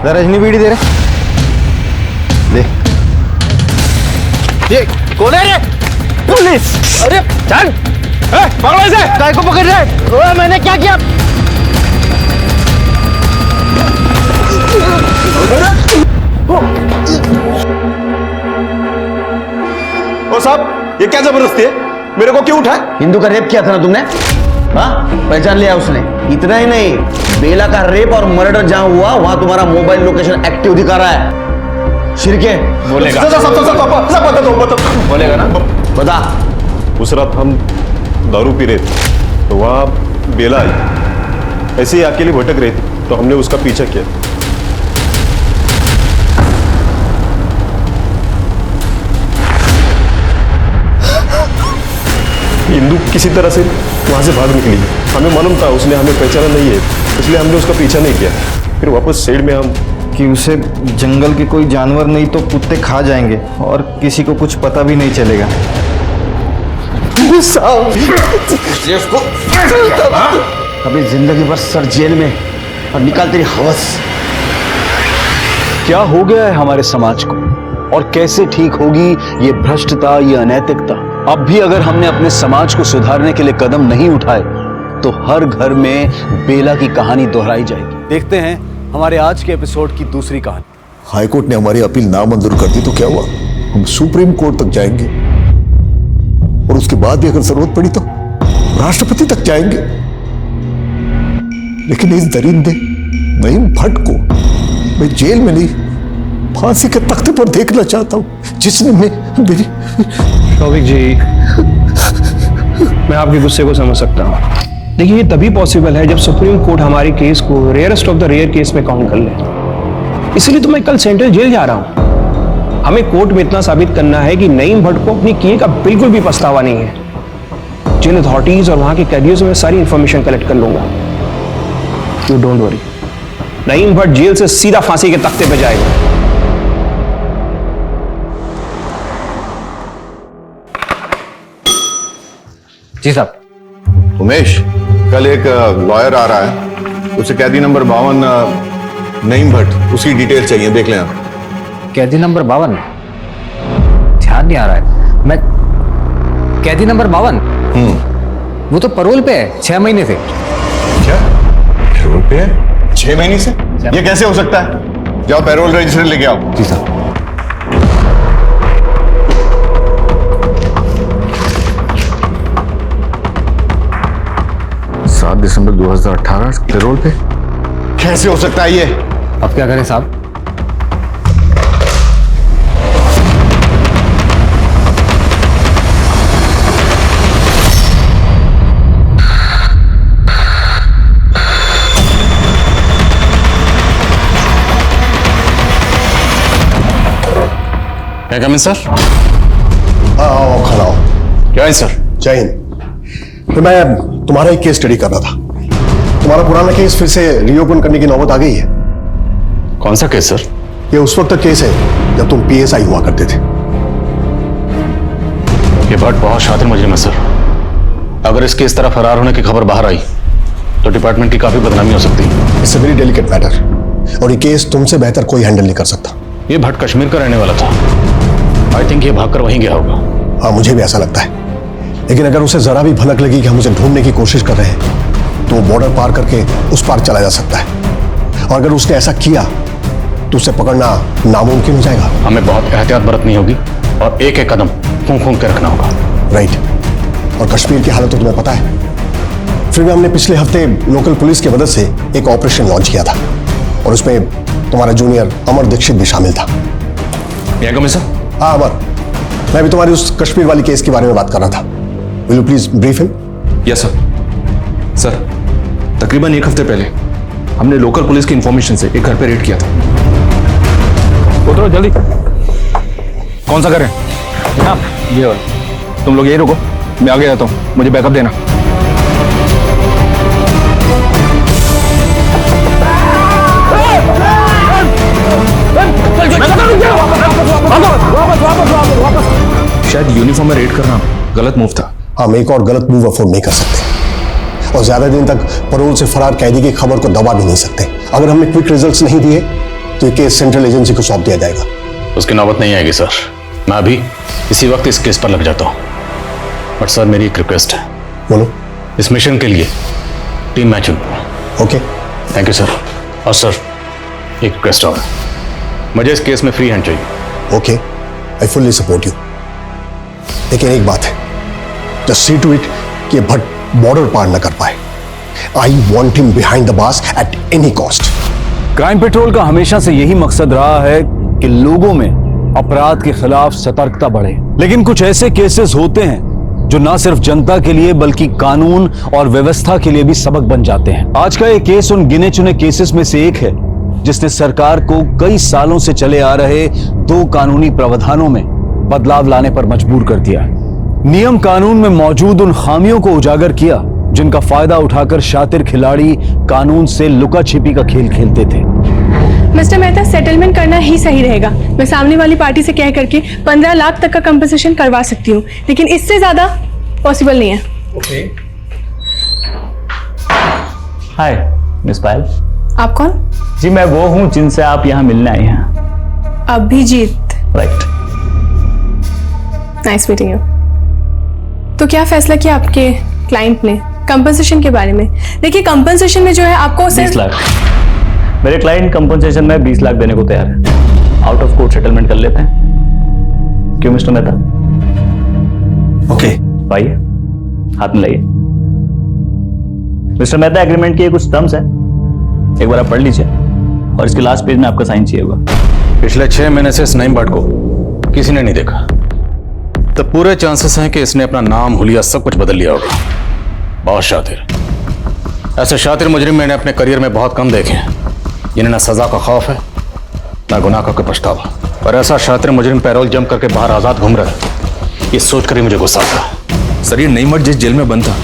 रजनी बीड़ी दे रहे, दे। ये कौन है रे? पुलिस! अरे चल, पकड़ से, काय को पकड़ रहे? ओए, मैंने क्या किया? ओ साहब, ये क्या जबरदस्ती है? मेरे को क्यों उठाया? हिंदू का रेप किया था ना तुमने? हाँ, पहचान लिया उसने। इतना ही नहीं, बेला का रेप और मर्डर जहां हुआ वहां तुम्हारा मोबाइल लोकेशन एक्टिव दिखा रहा है। शिरके बोलेगा? बोलेगा ना? बता। उस रात हम दारू पी रहे थे, तो वहां बेला आई, ऐसे ही अकेली भटक रही थी, तो हमने उसका पीछा किया। इंदु किसी तरह से वहां से भाग निकली। हमें मालूम था उसने हमें पहचाना नहीं है, इसलिए हमने उसका पीछा नहीं किया। फिर वापस साइड में हम कि उसे जंगल के कोई जानवर नहीं तो कुत्ते खा जाएंगे और किसी को कुछ पता भी नहीं चलेगा। अभी जिंदगी भर सर जेल में और निकाल तेरी हवस। क्या हो गया है हमारे समाज को और कैसे ठीक होगी ये भ्रष्टता, ये अनैतिकता? अब भी अगर हमने अपने समाज को सुधारने के लिए कदम नहीं उठाए तो हर घर में बेला की कहानी दोहराई जाएगी। देखते हैं हमारे आज के एपिसोड की दूसरी कहानी। हाईकोर्ट ने हमारी अपील नामंजूर कर दी तो क्या हुआ? हम सुप्रीम कोर्ट तक जाएंगे और उसके बाद भी अगर जरूरत पड़ी तो राष्ट्रपति तक जाएंगे। लेकिन इस दरिंदे नईम भट्ट को मैं जेल में नहीं, फांसी के तख्ते पर देखना चाहता हूं, जिसने मेरी। शौविक जी, मैं आपके गुस्से को समझ सकता हूं। देखिए, ये तभी पॉसिबल है जब सुप्रीम कोर्ट हमारी केस को rarest of the rare case में काउंट कर ले। इसलिए तो मैं कल सेंट्रल जेल जा रहा हूं। हमें कोर्ट में इतना साबित करना है कि नईम भट्ट को अपनी किए का बिल्कुल भी पछतावा नहीं है। जेल अथॉरिटीज और वहां के कैदियों से मैं सारी इंफॉर्मेशन कलेक्ट कर लूंगा। You don't worry, Naeem Bhatt jail से सीधा फांसी के तख्ते पे जाएगा। जी साहब। उमेश, कल एक लॉयर आ रहा है, उसे कैदी नंबर 52 नईम भट्ट, उसकी डिटेल चाहिए, देख लें आप। कैदी नंबर 52? ध्यान नहीं आ रहा है। मैं कैदी नंबर 52? वो तो पैरोल पे है 6 महीने से। क्या पैरोल पे है 6 महीने से? ये कैसे हो सकता है? जाओ पैरोल रजिस्टर लेके आओ। जी साहब। 7 दिसंबर 2018 पैरोल पे? कैसे हो सकता है ये? अब क्या करें साहब? क्या कमिन सर? आओ, खड़ा हो। क्या है सर? जय हिंद। तो मैं तुम्हारा एक केस स्टडी कर रहा था। तुम्हारा पुराना केस फिर से रीओपन करने की नौबत आ गई है। कौन सा केस सर? ये उस वक्त का केस है जब तुम पीएसआई हुआ करते थे। ये भट्ट बहुत शातिर मुजरिम है सर। अगर इसके इस तरह फरार होने की खबर बाहर आई तो डिपार्टमेंट की काफी बदनामी हो सकती है। It's a very delicate matter और ये केस तुमसे बेहतर कोई हैंडल नहीं कर सकता। ये भट्ट कश्मीर का रहने वाला था। आई थिंक ये भागकर वहीं गया होगा। हाँ, मुझे भी ऐसा लगता है। लेकिन अगर उसे जरा भी भनक लगी कि हम उसे ढूंढने की कोशिश कर रहे हैं तो वो बॉर्डर पार करके उस पार चला जा सकता है। और अगर उसने ऐसा किया तो उसे पकड़ना नामुमकिन हो जाएगा। हमें बहुत एहतियात बरतनी होगी और एक एक कदम फूंक फूंक के रखना होगा। राइट। और कश्मीर की हालत तो तुम्हें पता है। फिर भी हमने पिछले हफ्ते लोकल पुलिस की मदद से एक ऑपरेशन लॉन्च किया था और उसमें तुम्हारा जूनियर अमर दीक्षित भी शामिल था। हाँ अमर, मैं भी तुम्हारी उस कश्मीर वाली केस के बारे में बात कर रहा था। Will you please brief him? Yes sir. Sir, तकरीबन एक हफ्ते पहले हमने लोकल पुलिस की इंफॉर्मेशन से एक घर पे रेड किया था। उतरो जल्दी। कौन सा घर है जनाब? ये वाला। तुम लोग यही रुको, मैं आगे जाता हूँ, मुझे बैकअप देना। शायद यूनिफॉर्म में रेड करना गलत मूव था। हम एक और गलत मूव अफोर्ड नहीं कर सकते और ज्यादा दिन तक पैरोल से फरार कैदी की खबर को दबा भी नहीं सकते। अगर हमने क्विक रिजल्ट्स नहीं दिए तो ये केस सेंट्रल एजेंसी को सौंप दिया जाएगा। उसकी नौबत नहीं आएगी सर। मैं अभी इसी वक्त इस केस पर लग जाता हूँ। बट सर, मेरी एक रिक्वेस्ट है। बोलो। इस मिशन के लिए टीम मैच चुन। Okay, thank you sir. और सर, एक रिक्वेस्ट और, मुझे इस केस में फ्री हैंड चाहिए। Okay, I fully support you. लेकिन एक बात है, जस्ट सी टू इट कि भट्ट बॉर्डर पार न कर पाए। I want him behind the bars at any cost. Crime petrol का हमेशा से यही मकसद रहा है कि लोगों में अपराध के खिलाफ सतर्कता बढ़े। लेकिन कुछ ऐसे केसेस होते हैं जो ना सिर्फ जनता के लिए बल्कि कानून और व्यवस्था के लिए भी सबक बन जाते हैं। आज का ये केस उन गिने चुने केसेस में से एक है जिसने सरकार को कई सालों से चले आ रहे 2 कानूनी प्रावधानों में बदलाव लाने पर मजबूर कर दिया है। नियम कानून में मौजूद उन खामियों को उजागर किया जिनका फायदा उठाकर शातिर खिलाड़ी कानून से लुका छिपी का खेल खेलते थे। मिस्टर मेहता, सेटलमेंट करना ही सही रहेगा। मैं सामने वाली पार्टी से कह करके 15 लाख तक का कंपनसेशन करवा सकती हूँ, लेकिन इससे ज्यादा पॉसिबल नहीं है। हाय मिस पायल। आप कौन? जी मैं वो हूँ जिनसे आप यहाँ मिलने आई हैं। Abhijeet. Right. Nice meeting you. तो क्या फैसला किया आपके क्लाइंट ने कंपनसेशन के बारे में? देखिए, कंपनसेशन में जो है आपको 20 लाख। मेरे क्लाइंट कंपनसेशन में 20 लाख देने को तैयार है। आउट ऑफ कोर्ट सेटलमेंट कर लेते हैं, क्यों मिस्टर मेहता? ओके भाई हाथ में लाइए। मिस्टर मेहता, एग्रीमेंट के कुछ टर्म्स है, एक बार आप पढ़ लीजिए और इसके लास्ट पेज में आपका साइन चाहिए होगा। पिछले 6 महीने से इस नईम भट्ट को किसी ने नहीं देखा, तो पूरे चांसेस हैं कि इसने अपना नाम हुलिया सब कुछ बदल लिया होगा। बहुत शातिर। ऐसे शातिर मुजरिम मैंने अपने करियर में बहुत कम देखे हैं, जिन्हें ना सजा का खौफ है ना गुनाह का कोई पछतावा। और ऐसा शातिर मुजरिम पैरोल जम करके बाहर आजाद घूम रहा है, ये सोच कर ही मुझे गुस्सा आता। सर, ये नईम भट्ट जिस जेल में बंद था,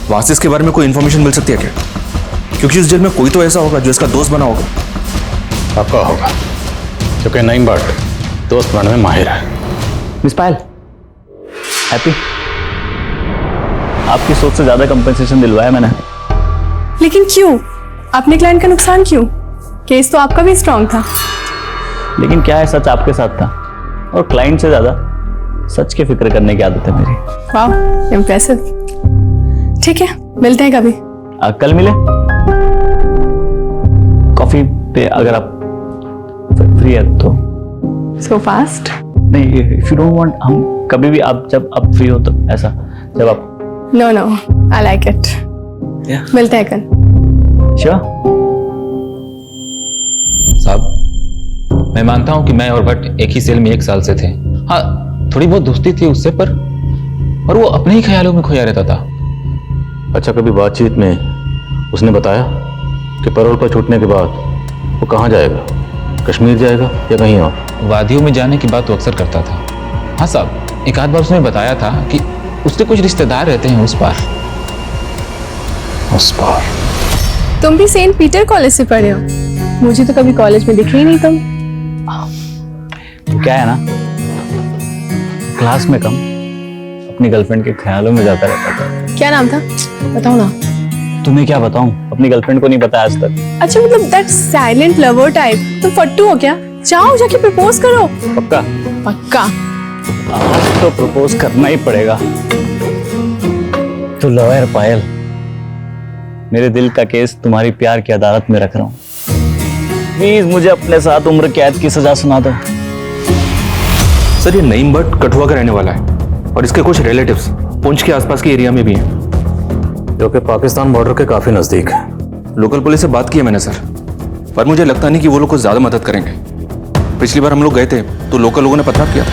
वहां से इसके बारे में कोई इन्फॉर्मेशन मिल सकती है क्या? क्योंकि उस जेल में कोई तो ऐसा होगा जो इसका दोस्त बना होगा। पक्का होगा, क्योंकि नईम भट्ट दोस्त बनने में माहिर है। मिस पायल, हैप्पी? आपकी सोच से ज्यादा कंपनसेशन दिलवाया मैंने। लेकिन क्यों? अपने क्लाइंट का नुकसान क्यों? केस तो आपका भी स्ट्रांग था। लेकिन क्या है, सच आपके साथ था और क्लाइंट से ज्यादा सच की फिक्र करने की आदत है मेरी। वाह, इम्प्रेसिव। ठीक है, मिलते हैं कभी। कल मिले कॉफी पे, अगर आप फ्री है तो। So fast? नहीं, इफ यू डोंट वांट, हम कभी भी, आप जब आप फ्री हो तो ऐसा, जब आप। No no, I like it. मिलते हैं कल। श्योर। साहब, मैं मानता हूं कि मैं और भट्ट एक ही सेल में 1 साल से थे। हाँ, थोड़ी बहुत दोस्ती थी उससे, पर वो अपने ही ख्यालों में खोया रहता था। अच्छा, कभी बातचीत में उसने बताया कि पैरोल पर छूटने के बाद वो कहाँ जाएगा? कश्मीर जाएगा या कहीं और? वादियों में जाने की बात वो अक्सर करता था। हाँ साहब, एक आध बार उसने बताया था कि उसके कुछ रिश्तेदार रहते हैं उस पार। उस पार? तुम भी सेंट पीटर कॉलेज से पढ़े हो? मुझे तो कभी कॉलेज में दिखे ही नहीं तुम। तो क्या है ना, क्लास में कम, अपनी गर्लफ्रेंड के ख्यालों में जाता रहता था। क्या नाम था? बताओ ना। तुम्हें क्या बताऊं, अपनी गर्लफ्रेंड को नहीं बताया आज तक। अच्छा, मतलब दैट साइलेंट लवर टाइप। तुम फट्टू हो क्या? जाओ जाके प्रपोज करो। पक्का? पक्का। आज तो प्रपोज करना ही पड़ेगा। तो लॉयर पायल, मेरे दिल का केस तुम्हारी प्यार की अदालत में रख रहा हूँ। प्लीज मुझे अपने साथ उम्र कैद की सजा सुना दो। सर, ये नईम भट्ट कठुआ का रहने वाला है और इसके कुछ रिलेटिव्स पुंछ के आसपास के एरिया में भी हैं, जो कि पाकिस्तान बॉर्डर के काफी नजदीक है। लोकल पुलिस से बात की है मैंने सर, पर मुझे लगता नहीं कि वो लोग कुछ ज्यादा मदद करेंगे। पिछली बार हम लोग गए थे तो लोकल लोगों ने पता किया था।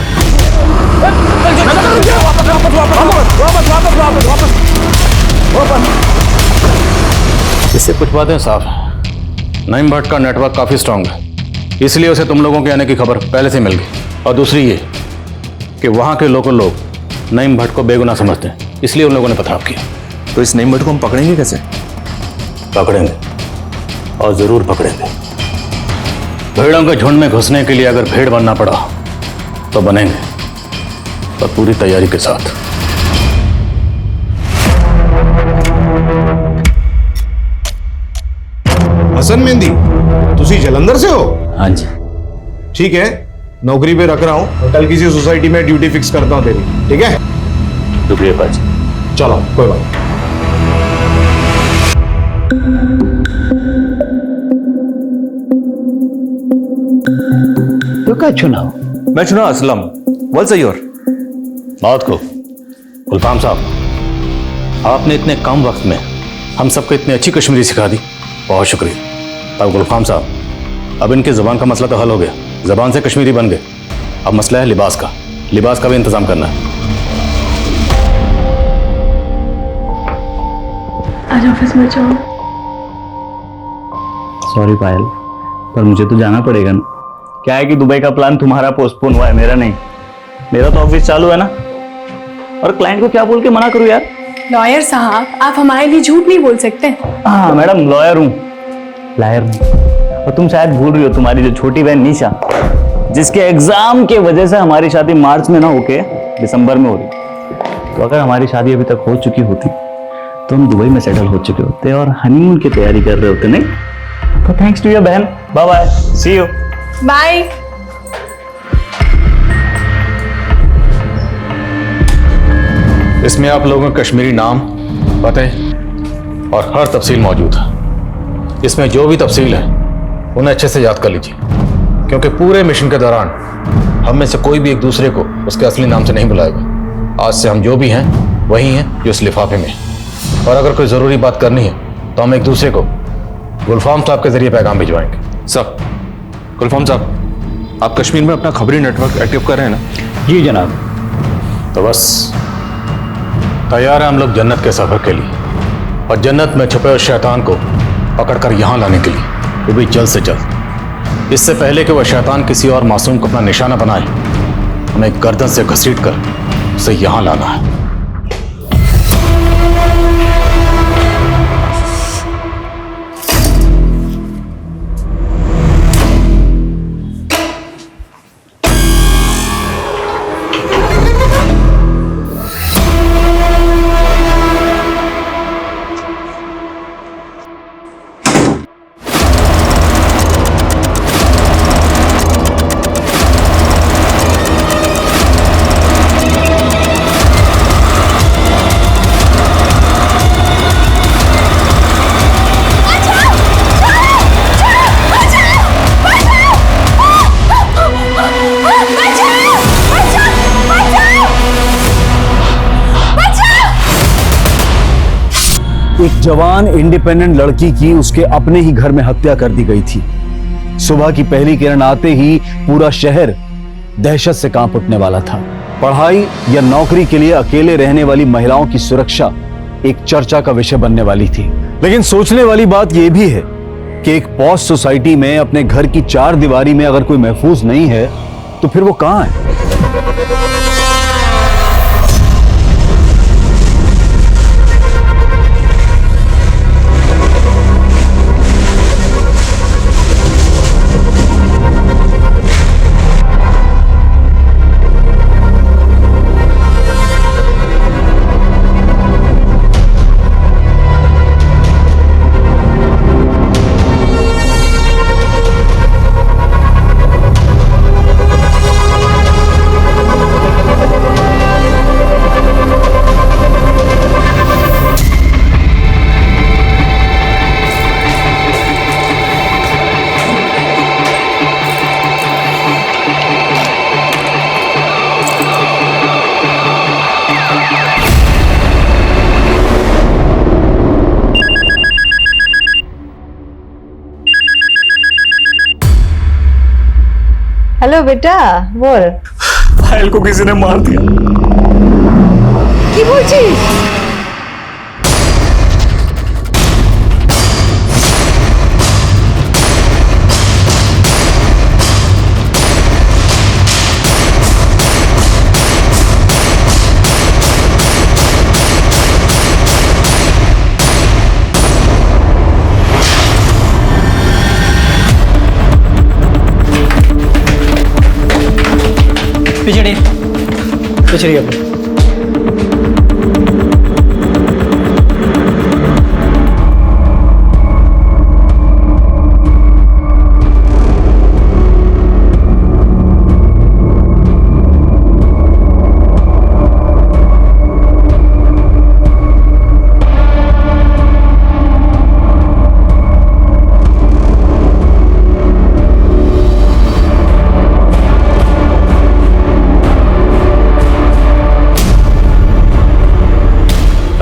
इससे कुछ बातें साफ हैं। नईम भट्ट का नेटवर्क काफी स्ट्रांग है, इसलिए उसे तुम लोगों के आने की खबर पहले से मिल गई। और दूसरी ये कि वहां के लोकल लोग नईम भट्ट को बेगुनाह समझते हैं, इसलिए उन लोगों ने पथराव किया। तो इस नईम भट्ट को हम पकड़ेंगे कैसे? पकड़ेंगे, और जरूर पकड़ेंगे। भेड़ों के झुंड में घुसने के लिए अगर भेड़ बनना पड़ा तो बनेंगे, पर पूरी तैयारी के साथ। हसन मेहंदी, तुसी जलंधर से हो? हाँ जी। ठीक है, नौकरी पे रख रहा हूँ, कल किसी सोसाइटी में ड्यूटी फिक्स करता हूँ तेरी, ठीक है? शुक्रिया पाजी। चलो, कोई बात नहीं। तो क्या चुनाव? मैं चुना असलम। What's your? बात को गुलफाम साहब, आपने इतने कम वक्त में हम सबको इतनी अच्छी कश्मीरी सिखा दी, बहुत शुक्रिया। अब गुलफाम साहब, अब इनकी ज़ुबान का मसला तो हल हो गया, ज़बान से कश्मीरी बन गए। अब मसला है लिबास का, लिबास का भी इंतजाम करना है। आज ऑफिस में जाओ। सॉरी पायल, पर मुझे तो जाना पड़ेगा ना। क्या है कि दुबई का प्लान तुम्हारा पोस्टपोन हुआ है, मेरा नहीं। मेरा तो ऑफिस चालू है ना। और क्लाइंट को क्या बोल के मना करूं यार? लॉयर साहब, आप हमारे लिए झूठ नहीं बोल सकते। हाँ मैडम, लॉयर हूँ, लायर नहीं। और तुम शायद भूल रही हो तुम्हारी जो छोटी बहन निशा, जिसके एग्जाम के वजह से हमारी शादी मार्च में ना होके दिसंबर में हो रही। तो अगर हमारी शादी अभी तक हो चुकी होती तो हम दुबई में सेटल हो चुके होते और हनीमून की तैयारी कर रहे होते, नहीं? तो थैंक्स टू योर बहन, bye bye, see you, bye. इसमें आप लोगों का कश्मीरी नाम, पते और हर तफसील मौजूद है। इसमें जो भी तफसील है उन्हें अच्छे से याद कर लीजिए, क्योंकि पूरे मिशन के दौरान हम में से कोई भी एक दूसरे को उसके असली नाम से नहीं बुलाएगा। आज से हम जो भी हैं वही हैं जो इस लिफाफे में है। और अगर कोई ज़रूरी बात करनी है तो हम एक दूसरे को गुलफाम साहब के जरिए पैगाम भिजवाएंगे। साहब, गुलफाम साहब, आप कश्मीर में अपना खबरी नेटवर्क एक्टिव कर रहे हैं ना? जी जनाब। तो बस तैयार है हम लोग जन्नत के सफर के लिए, और जन्नत में छुपे हुए शैतान को पकड़कर यहाँ लाने के लिए, वो भी जल्द से जल्द। इससे पहले कि वह शैतान किसी और मासूम को अपना निशाना बनाए, हमें गर्दन से घसीट कर उसे यहाँ लाना है। एक जवान इंडिपेंडेंट लड़की की उसके अपने ही घर में हत्या कर दी गई थी। सुबह की पहली किरण आते ही पूरा शहर दहशत से कांप उठने वाला था। पढ़ाई या नौकरी के लिए अकेले रहने वाली महिलाओं की सुरक्षा एक चर्चा का विषय बनने वाली थी। लेकिन सोचने वाली बात यह भी है कि एक पॉश सोसाइटी में अपने घर की चार दीवारी में अगर कोई महफूज नहीं है तो फिर वो कहां है? हेलो बेटा, बोल। फाइल को किसी ने मार दिया। কি বলছিস? पिछड़ी पिछड़ी अपनी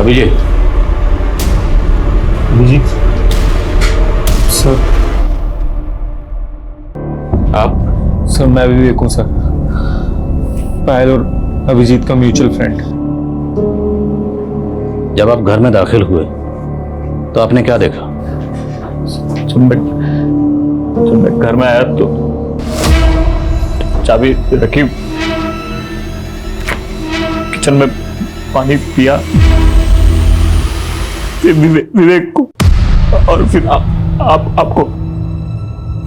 अभिजीत। अभिजीत सर, आप? सर मैं विवेक हूँ सर, पायल और अभिजीत का म्यूचुअल फ्रेंड। जब आप घर में दाखिल हुए तो आपने क्या देखा? जब मैं घर में आया तो चाबी रखी किचन में पानी पिया, फिर विवेक को, और फिर आपको।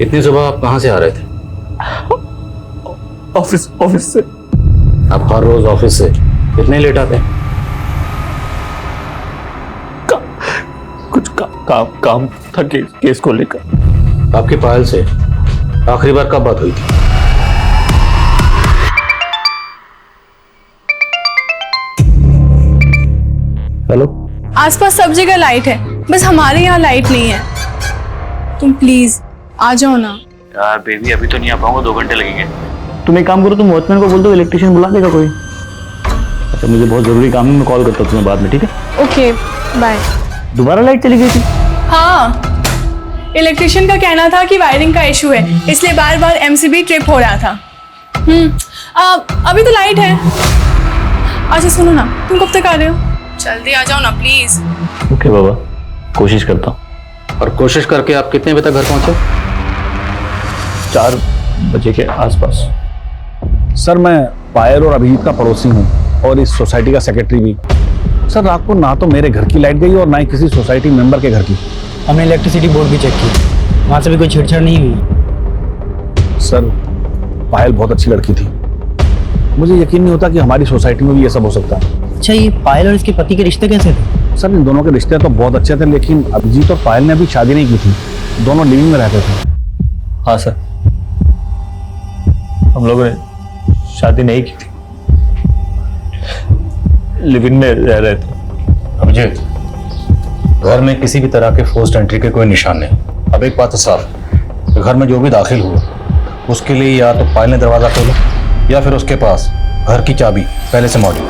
इतनी सुबह आप कहाँ से आ रहे थे? ऑफिस से। आप हर रोज ऑफिस से कितने लेट आते हैं? कुछ काम था केस को लेकर। आपकी पायल से आखिरी बार कब बात हुई थी? हेलो। आसपास सब जगह लाइट है, बस हमारे यहाँ लाइट नहीं है। तुम प्लीज आ जाओ ना। यार बेबी अभी तो नहीं आ पाऊंगा, 2 घंटे लगेंगे। तुम एक काम करो, तुम वॉचमैन को बोल दो, इलेक्ट्रिशियन बुला देगा कोई। अच्छा मुझे बहुत जरूरी काम है, मैं कॉल करता हूँ तुम्हें बाद में, ठीक है? Okay bye. दोबारा लाइट चली गई थी? हाँ, इलेक्ट्रिशियन का कहना था कि वायरिंग का इशू है, इसलिए बार बार एमसीबी ट्रिप हो रहा था। अभी तो लाइट है। अच्छा सुनो ना, तुम कब तक आ रहे हो? जल्दी आ जाओ ना प्लीज। ओके बाबा, कोशिश करता हूँ। और कोशिश करके आप कितने बजे तक घर पहुंचे? 4 बजे के आसपास। सर मैं पायल और अभिजीत का पड़ोसी हूँ और इस सोसाइटी का सेक्रेटरी भी। सर रात को ना तो मेरे घर की लाइट गई और ना ही किसी सोसाइटी मेंबर के घर की। हमने इलेक्ट्रिसिटी बोर्ड भी चेक किया, वहां से भी कोई छेड़छाड़ नहीं हुई। सर पायल बहुत अच्छी लड़की थी, मुझे यकीन नहीं होता कि हमारी सोसाइटी में भी ये सब हो सकता है। अच्छा ये पायल और इसके पति के रिश्ते कैसे थे? सर इन दोनों के रिश्ते तो बहुत अच्छे थे, लेकिन अभिजीत और पायल ने अभी शादी नहीं की थी, दोनों लिविंग में रहते थे। हाँ सर, हम लोगों ने शादी नहीं की थी, लिविंग में रह रहे थे। अभिजीत, घर में किसी भी तरह के फोर्स्ड एंट्री के कोई निशान नहीं। अब एक बात तो साफ, घर में जो भी दाखिल हुआ उसके लिए या तो पायल ने दरवाजा खोला या फिर उसके पास घर की चाबी पहले से मौजूद।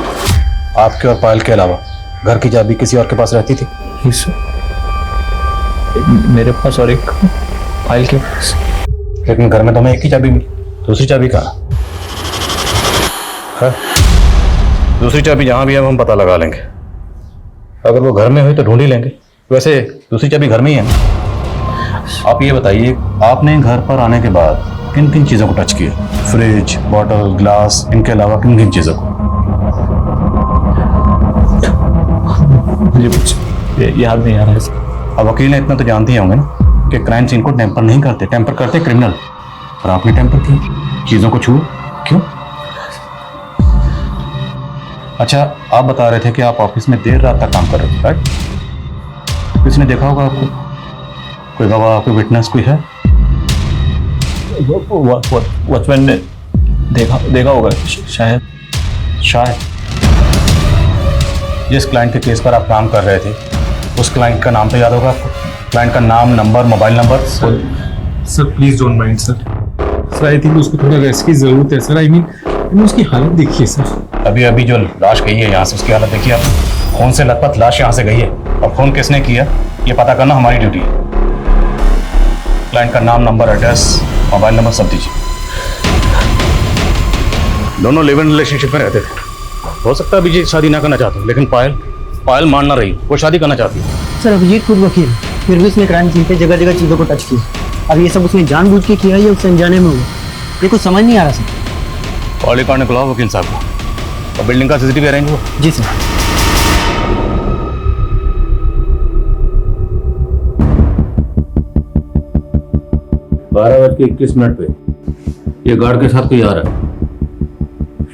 आपके और पायल के अलावा घर की चाबी किसी और के पास रहती थी? मेरे पास और एक पायल के पास। लेकिन घर में तो हमें एक ही चाबी मिली, दूसरी चाबी कहाँ है? दूसरी चाबी जहां भी है हम पता लगा लेंगे। अगर वो घर में हुई तो ढूंढ ही लेंगे। वैसे दूसरी चाबी घर में ही है ना? आप ये बताइए, आपने घर पर आने के बाद किन किन चीजों को टच किया? फ्रिज, बॉटल, ग्लास, इनके अलावा किन किन चीजों को? मुझे कुछ याद नहीं आ रहा है। अब वकील ने इतना तो जानते ही होंगे ना कि क्राइम सीन को टेम्पर नहीं करते, टेम्पर करते क्रिमिनल। और आपने टेम्पर किया, चीजों को छुआ, क्यों? अच्छा आप बता रहे थे कि आप ऑफिस में देर रात तक काम कर रहे थे, राइट? किसी ने देखा होगा आपको? कोई गवाह, कोई विटनेस कोई है? वॉचमैन ने देखा होगा शायद। जिस क्लाइंट के केस पर आप काम कर रहे थे उस क्लाइंट का नाम तो याद होगा आपको? क्लाइंट का नाम, number, mobile number? Sir please don't mind sir, I think उसको थोड़ा रेस्ट की जरूरत है सर। आई मीन उसकी हालत देखिए सर। अभी अभी जो लाश गई है यहाँ से, उसकी हालत देखिए आप। खून से लथपथ लाश यहाँ से गई है और खून किसने किया ये पता करना हमारी ड्यूटी है। क्लाइंट का नाम, नंबर, एड्रेस, मोबाइल नंबर सब दीजिए। दोनों लिव इन रिलेशनशिप में रहते थे। हो सकता है अभिजीत शादी ना करना चाहते, लेकिन पायल मान ना रही, वो शादी करना चाहती है। सर अभिजीत खुद वकील, फिर भी उसने क्राइम सीन पे जगह जगह चीजों को टच किया। अब ये सब उसने जानबूझ के किया या उससे अनजाने में हुआ, ये कुछ समझ नहीं आ रहा सर। कॉल रिकॉर्ड निकलाओ वकील साहब को, और बिल्डिंग का सीसीटीवी अरेंज हुआ? जी सर। बारह बज के 21 मिनट पे ये गार्ड के साथ कोई आ रहा है,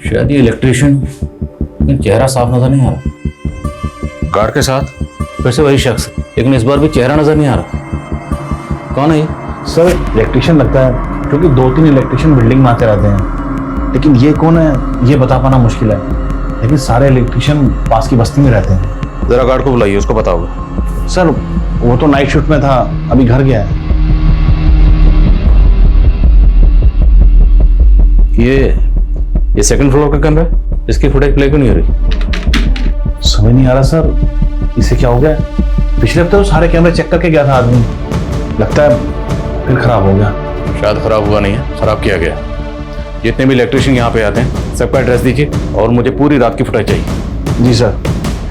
शायद ये इलेक्ट्रिशियन, लेकिन चेहरा साफ नजर नहीं आ रहा। गार्ड के साथ फिर से वही शख्स, लेकिन इस बार भी चेहरा नजर नहीं आ रहा। कौन है ये? सर इलेक्ट्रिशियन लगता है, क्योंकि 2-3 इलेक्ट्रिशियन बिल्डिंग में आते रहते हैं, लेकिन ये कौन है ये बता पाना मुश्किल है। लेकिन सारे इलेक्ट्रिशियन पास की बस्ती में रहते हैं। जरा गार्ड को बुलाइए, उसको बताओगे। सर वो तो नाइट शिफ्ट में था, अभी घर गया है। ये सेकंड फ्लोर का कमरा है, इसकी फुटेज प्ले क्यों नहीं हो रही? समझ नहीं आ रहा सर, इसे क्या हो गया? पिछले हफ्ते तो सारे कैमरे चेक करके गया था आदमी, लगता है फिर खराब हो गया। शायद खराब हुआ नहीं है, खराब किया गया। जितने भी इलेक्ट्रिशियन यहाँ पे आते हैं सबका एड्रेस दीजिए और मुझे पूरी रात की फुटेज चाहिए। जी सर।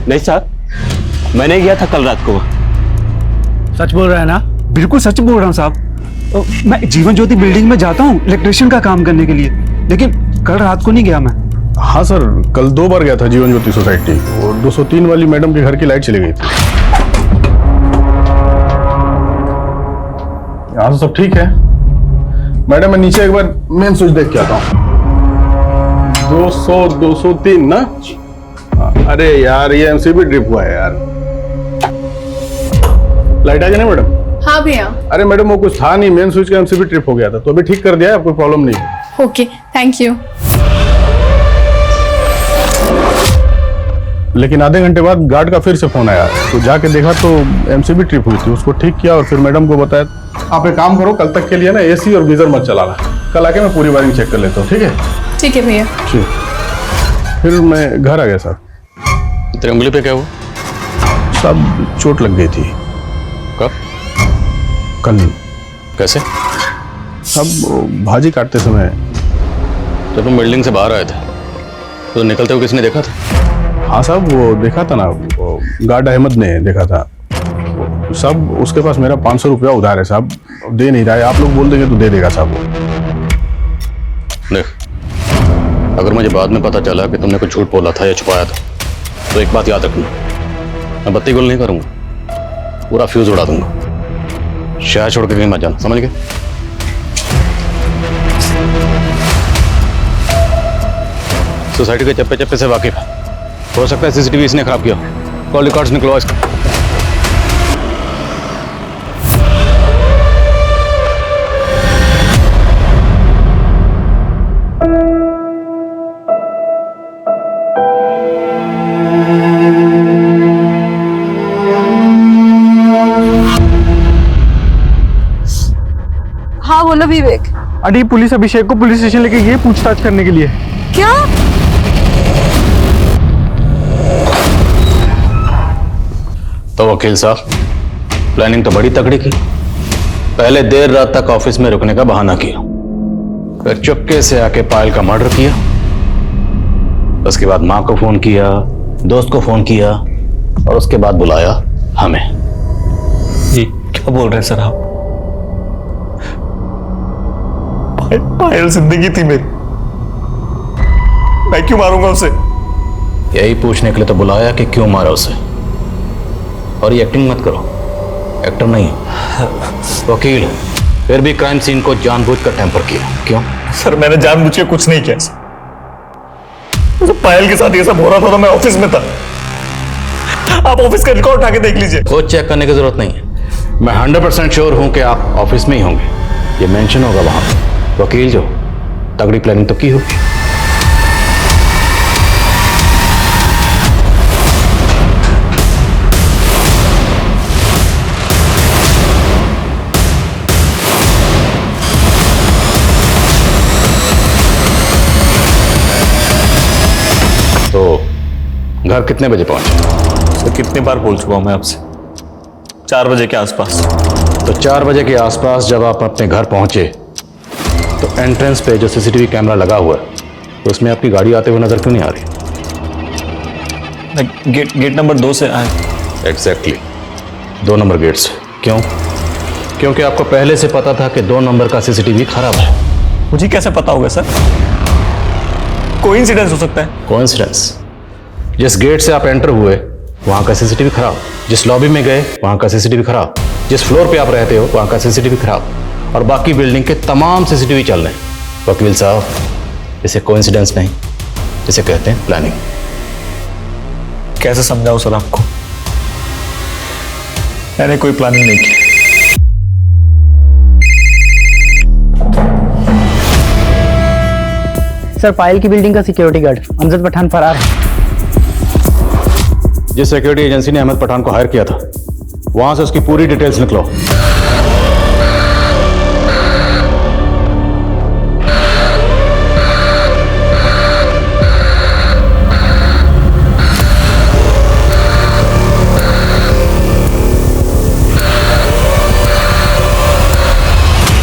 नहीं सर, मैंने गया था कल रात को। सच बोल रहा है ना? बिल्कुल सच बोल रहा हूँ साहब। मैं जीवन ज्योति बिल्डिंग में जाता हूँ इलेक्ट्रिशियन का काम करने के लिए, लेकिन कल रात को नहीं गया मैं। हाँ सर, कल 2 बार गया था जीवन ज्योति सोसाइटी और 203 वाली मैडम के घर की लाइट चली गई थी। यहाँ तो सब ठीक है। मैडम मैं नीचे एक बार मेन स्विच देख के आता हूँ। 203 ना? अरे यार ये एमसीबी ड्रिप हुआ है यार। लाइट आ गई ना मैडम? हाँ भैया। अरे मैडम वो कुछ था नहीं, मेन स्विच का एमसीबी ट्रिप हो गया था, तो अभी ठीक कर दिया है, कोई प्रॉब्लम नहीं है। Okay, thank you. लेकिन आधे घंटे बाद गार्ड का फिर से फोन आया, तो जाके देखा तो एमसीबी ट्रिप हुई थी, उसको ठीक किया और फिर मैडम को बताया आप एक काम करो, कल तक के लिए ना एसी और गीजर मत चलाना, कल आके मैं पूरी वायरिंग चेक कर लेता हूँ। ठीक है? ठीक है भैया। ठीक। फिर मैं घर आ गया सर। तेरे उंगली पे क्या हुआ? सब चोट लग गई थी। कब? कल। कैसे? सब भाजी काटते समय। जब तुम बिल्डिंग से बाहर आए थे तो निकलते हुए किसने देखा था? हाँ साहब, वो देखा था ना, वो गार्ड अहमद ने देखा था। सब उसके पास मेरा 500 रुपया उधार है साहब, दे नहीं रहा है। आप लोग बोल देंगे तो दे देगा साहब। देख, अगर मुझे बाद में पता चला कि तुमने कुछ झूठ बोला था या छुपाया था तो एक बात याद रखना, मैं बत्ती गुल नहीं करूंगा, पूरा फ्यूज उड़ा दूंगा। शहर छोड़ के कहीं मत जाना, समझ गए? सोसाइटी के चप्पे चप्पे से वाकिफ है, हो सकता है सीसीटीवी इसने खराब किया। कॉल रिकॉर्ड्स निकलवाओ इसका। हाँ बोलो विवेक। अरे पुलिस अभिषेक को पुलिस स्टेशन लेके गई पूछताछ करने के लिए। क्या? तो वकील साहब, प्लानिंग तो बड़ी तगड़ी की। पहले देर रात तक ऑफिस में रुकने का बहाना किया, फिर चुपके से आके पायल का मर्डर किया, उसके बाद मां को फोन किया, दोस्त को फोन किया और उसके बाद बुलाया हमें। ये क्या बोल रहे हैं सर आप? पायल जिंदगी थी मेरी, मैं क्यों मारूंगा उसे? यही पूछने के लिए तो बुलाया कि क्यों मारा उसे। और ये एक्टिंग मत करो, एक्टर नहीं वकील है, फिर भी क्राइम सीन को जानबूझकर टेम्पर किया। क्यों? सर मैंने जानबूझ के कुछ नहीं किया। तो पायल के साथ ये सब हो रहा था तो मैं ऑफिस में था। आप ऑफिस का रिकॉर्ड उठा के देख लीजिए। कुछ चेक करने की जरूरत नहीं है, मैं 100% श्योर हूं कि आप ऑफिस में ही होंगे, ये मेंशन होगा वहां पे। वकील जो तगड़ी प्लानिंग तो की होगी। तो घर कितने बजे पहुंचे? सर कितनी बार बोल चुका हूं मैं आपसे, 4 बजे के आसपास। तो 4 बजे के आसपास जब आप अपने घर पहुंचे तो एंट्रेंस पे जो सीसीटीवी कैमरा लगा हुआ है तो उसमें आपकी गाड़ी आते हुए नजर क्यों नहीं आ रही? गेट नंबर 2 से आए। एग्जैक्टली 2 नंबर गेट से। क्यों? क्योंकि आपको पहले से पता था कि 2 नंबर का सीसीटीवी खराब है। मुझे कैसे पता होगा सर? कोइंसिडेंस हो सकता है। कोइंसिडेंस? जिस गेट से आप एंटर हुए वहां का सीसीटीवी खराब, जिस लॉबी में गए वहां का सीसीटीवी खराब, जिस फ्लोर पे आप रहते हो वहां का सीसीटीवी खराब, और बाकी बिल्डिंग के तमाम सीसीटीवी चल रहे हैं। वकील साहब, इसे कोइंसिडेंस नहीं, इसे कहते हैं प्लानिंग। कैसे समझाऊं सर आपको? मैंने कोई प्लानिंग नहीं की। सर पायल की बिल्डिंग का सिक्योरिटी गार्ड अमजद पठान फरार है। जिस सिक्योरिटी एजेंसी ने अहमद पठान को हायर किया था वहां से उसकी पूरी डिटेल्स निकलो।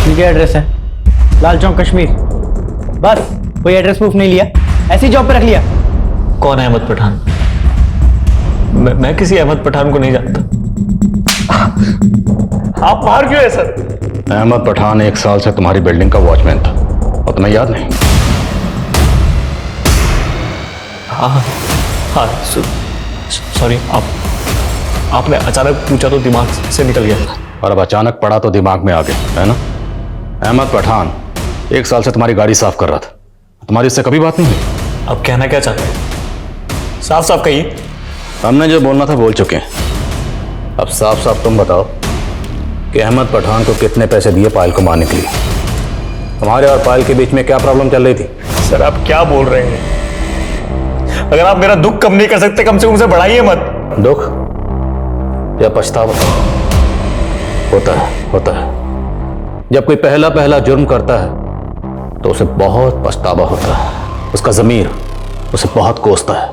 ये एड्रेस है, लाल चौक कश्मीर। बस कोई एड्रेस प्रूफ नहीं लिया, ऐसी जॉब पे रख लिया। कौन है अहमद पठान? मैं किसी अहमद पठान को नहीं जानता। आप बाहर क्यों है सर? अहमद पठान 1 साल से तुम्हारी बिल्डिंग का वॉचमैन था और तुम्हें याद नहीं? हाँ सॉरी, आपने अचानक पूछा तो दिमाग से निकल गया। और अब अचानक पड़ा तो दिमाग में आ गया, है ना? अहमद पठान 1 साल से तुम्हारी गाड़ी साफ कर रहा था, तुम्हारी इससे कभी बात नहीं हुई? अब कहना क्या चाहते हैं? साफ साफ कहिए। हमने जो बोलना था बोल चुके हैं। अब साफ साफ तुम बताओ कि अहमद पठान को कितने पैसे दिए पायल को मारने के लिए? तुम्हारे और पायल के बीच में क्या प्रॉब्लम चल रही थी? सर आप क्या बोल रहे हैं? अगर आप मेरा दुख कम नहीं कर सकते, कम से कम उसे बढ़ाइए मत। दुख या पछतावा? होता है। जब कोई पहला जुर्म करता है तो उसे बहुत पछतावा होता है। उसका ज़मीर उसे बहुत कोसता है,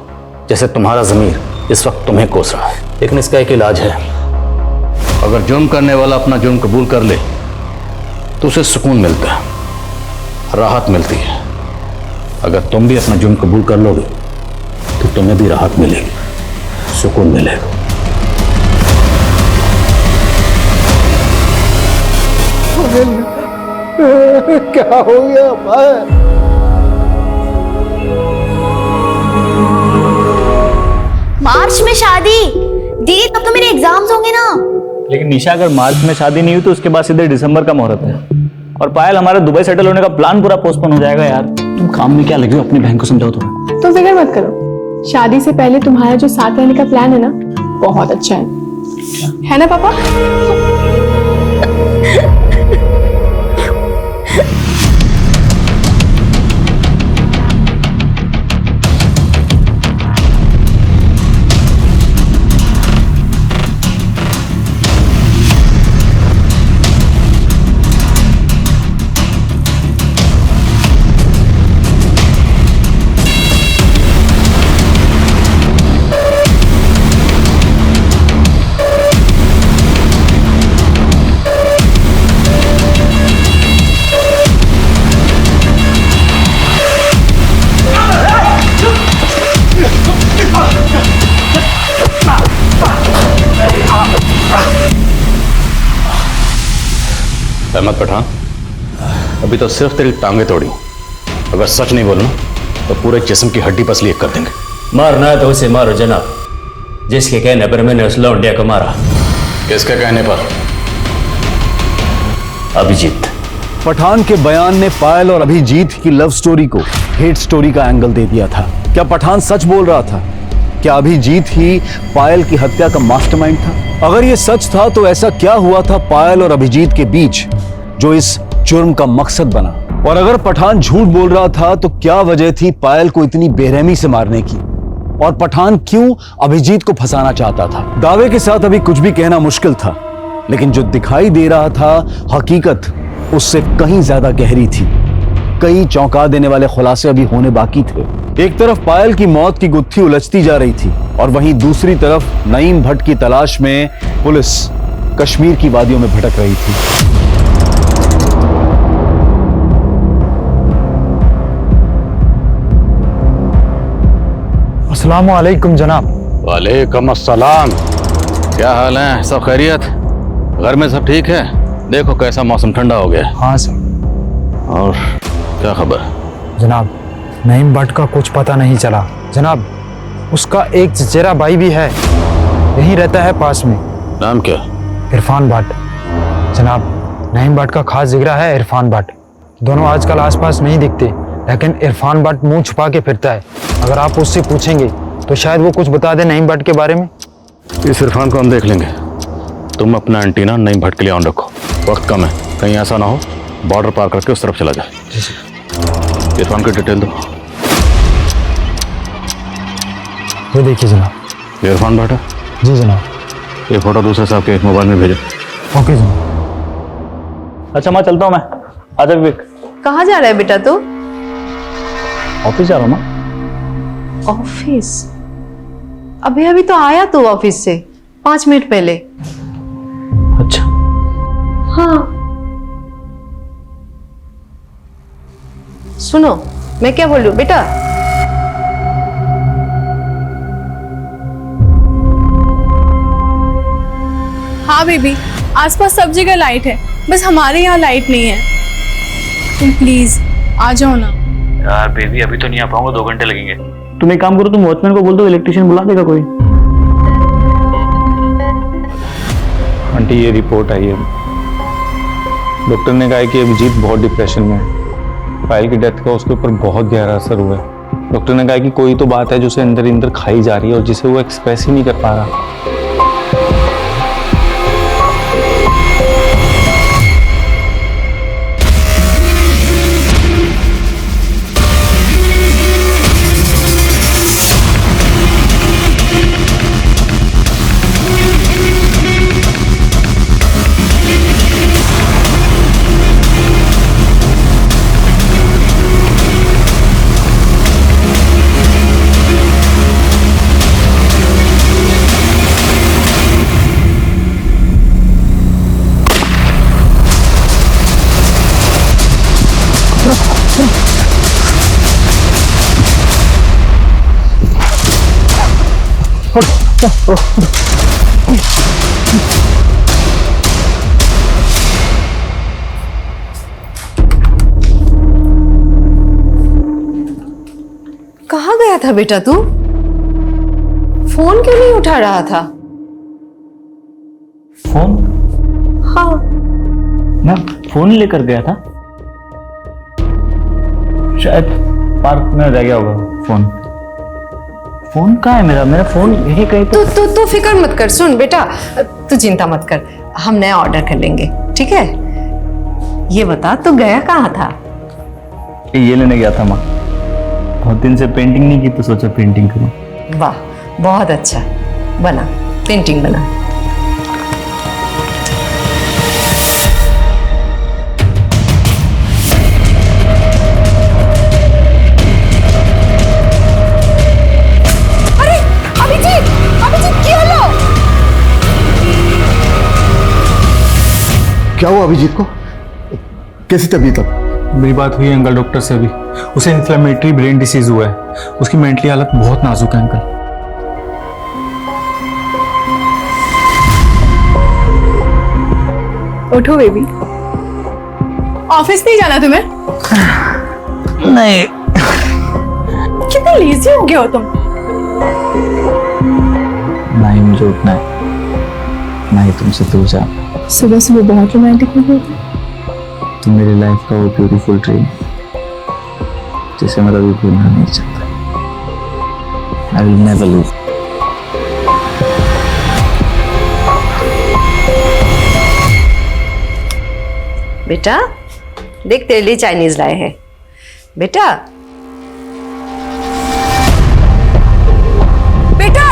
जैसे तुम्हारा ज़मीर इस वक्त तुम्हें कोस रहा है। लेकिन इसका एक इलाज है। अगर जुर्म करने वाला अपना जुर्म कबूल कर ले तो उसे सुकून मिलता है, राहत मिलती है। अगर तुम भी अपना जुर्म कबूल कर लोगे तो तुम्हें भी राहत मिलेगी, सुकून मिलेगा। क्या हो गया पायल? मार्च में शादी? दीदी तब तो मेरे एग्जाम्स होंगे ना। लेकिन निशा, अगर मार्च में शादी नहीं हुई तो उसके बाद सीधे दिसंबर का मुहूर्त है। और पायल, हमारा दुबई सेटल होने का प्लान पूरा पोस्टपोन हो जाएगा यार। तुम काम में क्या लगे हो? अपनी बहन को समझाओ थोड़ा। तो फिक्र मत करो, शादी से पहले तुम्हारा जो साथ रहने का प्लान है ना, बहुत अच्छा है ना पापा? अहमद पठान, अभी तो सिर्फ तेरी टांगे तोड़ी। अगर सच नहीं बोलना तो पूरे जिस्म की हड्डी पसली एक कर देंगे। मारना है तो उसे मारो जनाब, जिसके कहने पर मैंने उस लौंडिया को मारा। किसके कहने पर? अभिजीत। पठान के बयान ने पायल और अभिजीत की लव स्टोरी को हेट स्टोरी का एंगल दे दिया था। क्या पठान सच बोल रहा था? क्या अभिजीत ही पायल की हत्या का मास्टरमाइंड था? अगर ये सच था तो ऐसा क्या हुआ था पायल और अभिजीत के बीच जो इस जुर्म का मकसद बना? और अगर पठान झूठ बोल रहा था तो क्या वजह थी पायल को इतनी बेरहमी से मारने की? और पठान क्यों अभिजीत को फंसाना चाहता था? दावे के साथ अभी कुछ भी कहना मुश्किल था, लेकिन जो दिखाई दे रहा था हकीकत उससे कहीं ज्यादा गहरी थी। कई चौंका देने वाले खुलासे अभी होने बाकी थे। एक तरफ पायल की मौत की गुत्थी उलझती जा रही थी और वहीं दूसरी तरफ नईम भट्ट की तलाश में पुलिस कश्मीर की वादियों में भटक रही थी। अस्सलामु अलैकुम जनाब। वालेकुम अस्सलाम। क्या हाल है? सब खैरियत? घर में सब ठीक है? देखो कैसा मौसम ठंडा हो गया। हाँ सर। और क्या खबर? जनाब, नईम भट्ट का कुछ पता नहीं चला जनाब। उसका एक चचेरा भाई भी है, यहीं रहता है पास में। नाम क्या? इरफान भट्ट। जनाब, नईम भट्ट का खास जिगरा है इरफान भट्ट। दोनों आजकल आसपास नहीं दिखते, लेकिन इरफान भट्ट मुंह छुपा के फिरता है। अगर आप उससे पूछेंगे तो शायद वो कुछ बता दे नईम भट्ट के बारे में। इस इरफान को हम देख लेंगे। तुम अपना एंटीना नईम भट्ट के लिए ऑन रखो, वक्त कम है, कहीं ऐसा ना हो बॉर्डर पार करके उस तरफ चला जाए। इरफान की डिटेल दो। ये देखिए जनाब। ये इरफान भट्ट है? जी जनाब। ये फोटो दूसरे साहब के मोबाइल में भेजो। ओके जनाब। अच्छा मैं चलता हूँ, मैं आजा विवेक। कहाँ जा रहा है बेटा तू? ऑफिस जा रहा हूँ माँ। ऑफिस? अभी अभी तो आया तू ऑफिस से 5 मिनट पहले। अच्छा। हाँ सुनो, मैं क्या बोल रही हूँ बेटा? हाँ बेबी, आसपास सब जगह लाइट है, बस हमारे यहाँ लाइट नहीं है। तुम प्लीज आ जाओ ना। यार बेबी, अभी तो नहीं आ पाऊंगा, 2 घंटे लगेंगे। तुम एक काम करो, तुम वॉचमैन को बोल दो, इलेक्ट्रिशियन बुला देगा कोई। आंटी ये रिपोर्ट आई है, डॉक्टर ने कहा है कि अभिजीत बहुत डिप्रेशन में है। पायल की डेथ का उसके ऊपर बहुत गहरा असर हुआ है। डॉक्टर ने कहा कि कोई तो बात है जो उसे अंदर ही अंदर खाई जा रही है और जिसे वो एक्सप्रेस ही नहीं कर पा रहा। कहाँ गया था बेटा तू? फोन क्यों नहीं उठा रहा था? फोन? हाँ, मैं फोन लेकर गया था, शायद पार्क में रह गया होगा फोन। फोन कहाँ है मेरा? मेरा फोन यही कहीं पे। तू फिक्र मत कर। सुन बेटा, तू चिंता मत कर, हम नया ऑर्डर कर लेंगे, ठीक है? ये बता तू गया कहाँ था? ये लेने गया था माँ, बहुत दिन से पेंटिंग नहीं की तो सोचा पेंटिंग करूं। वाह, बहुत अच्छा, बना, पेंटिंग बना। अरे अभिजीत, अभिजीत क्या लो? क्या हुआ अभिजीत को? कैसी तबीयत अब? मेरी बात हुई है अंकल डॉक्टर से अभी। उसे इन्फ्लेमेटरी ब्रेन डिसीज हुआ है, उसकी मेंटली हालत बहुत नाजुक है अंकल। उठो बेबी। ऑफिस नहीं जाना तुम्हें? नहीं। कितने लेजी हो गए हो तुम? ना ही मुझे उठना है, ना ही तुमसे दूर जाना। सुबह सुबह बहुत रोमांटिक हो गए थे। तुम मेरी लाइफ का वो ब्यूटीफुल ड्रीम जिसे मैं कभी भूलना नहीं चाहता। I will never leave. बेटा देख, तेरे लिए चाइनीज लाए हैं बेटा। बेटा,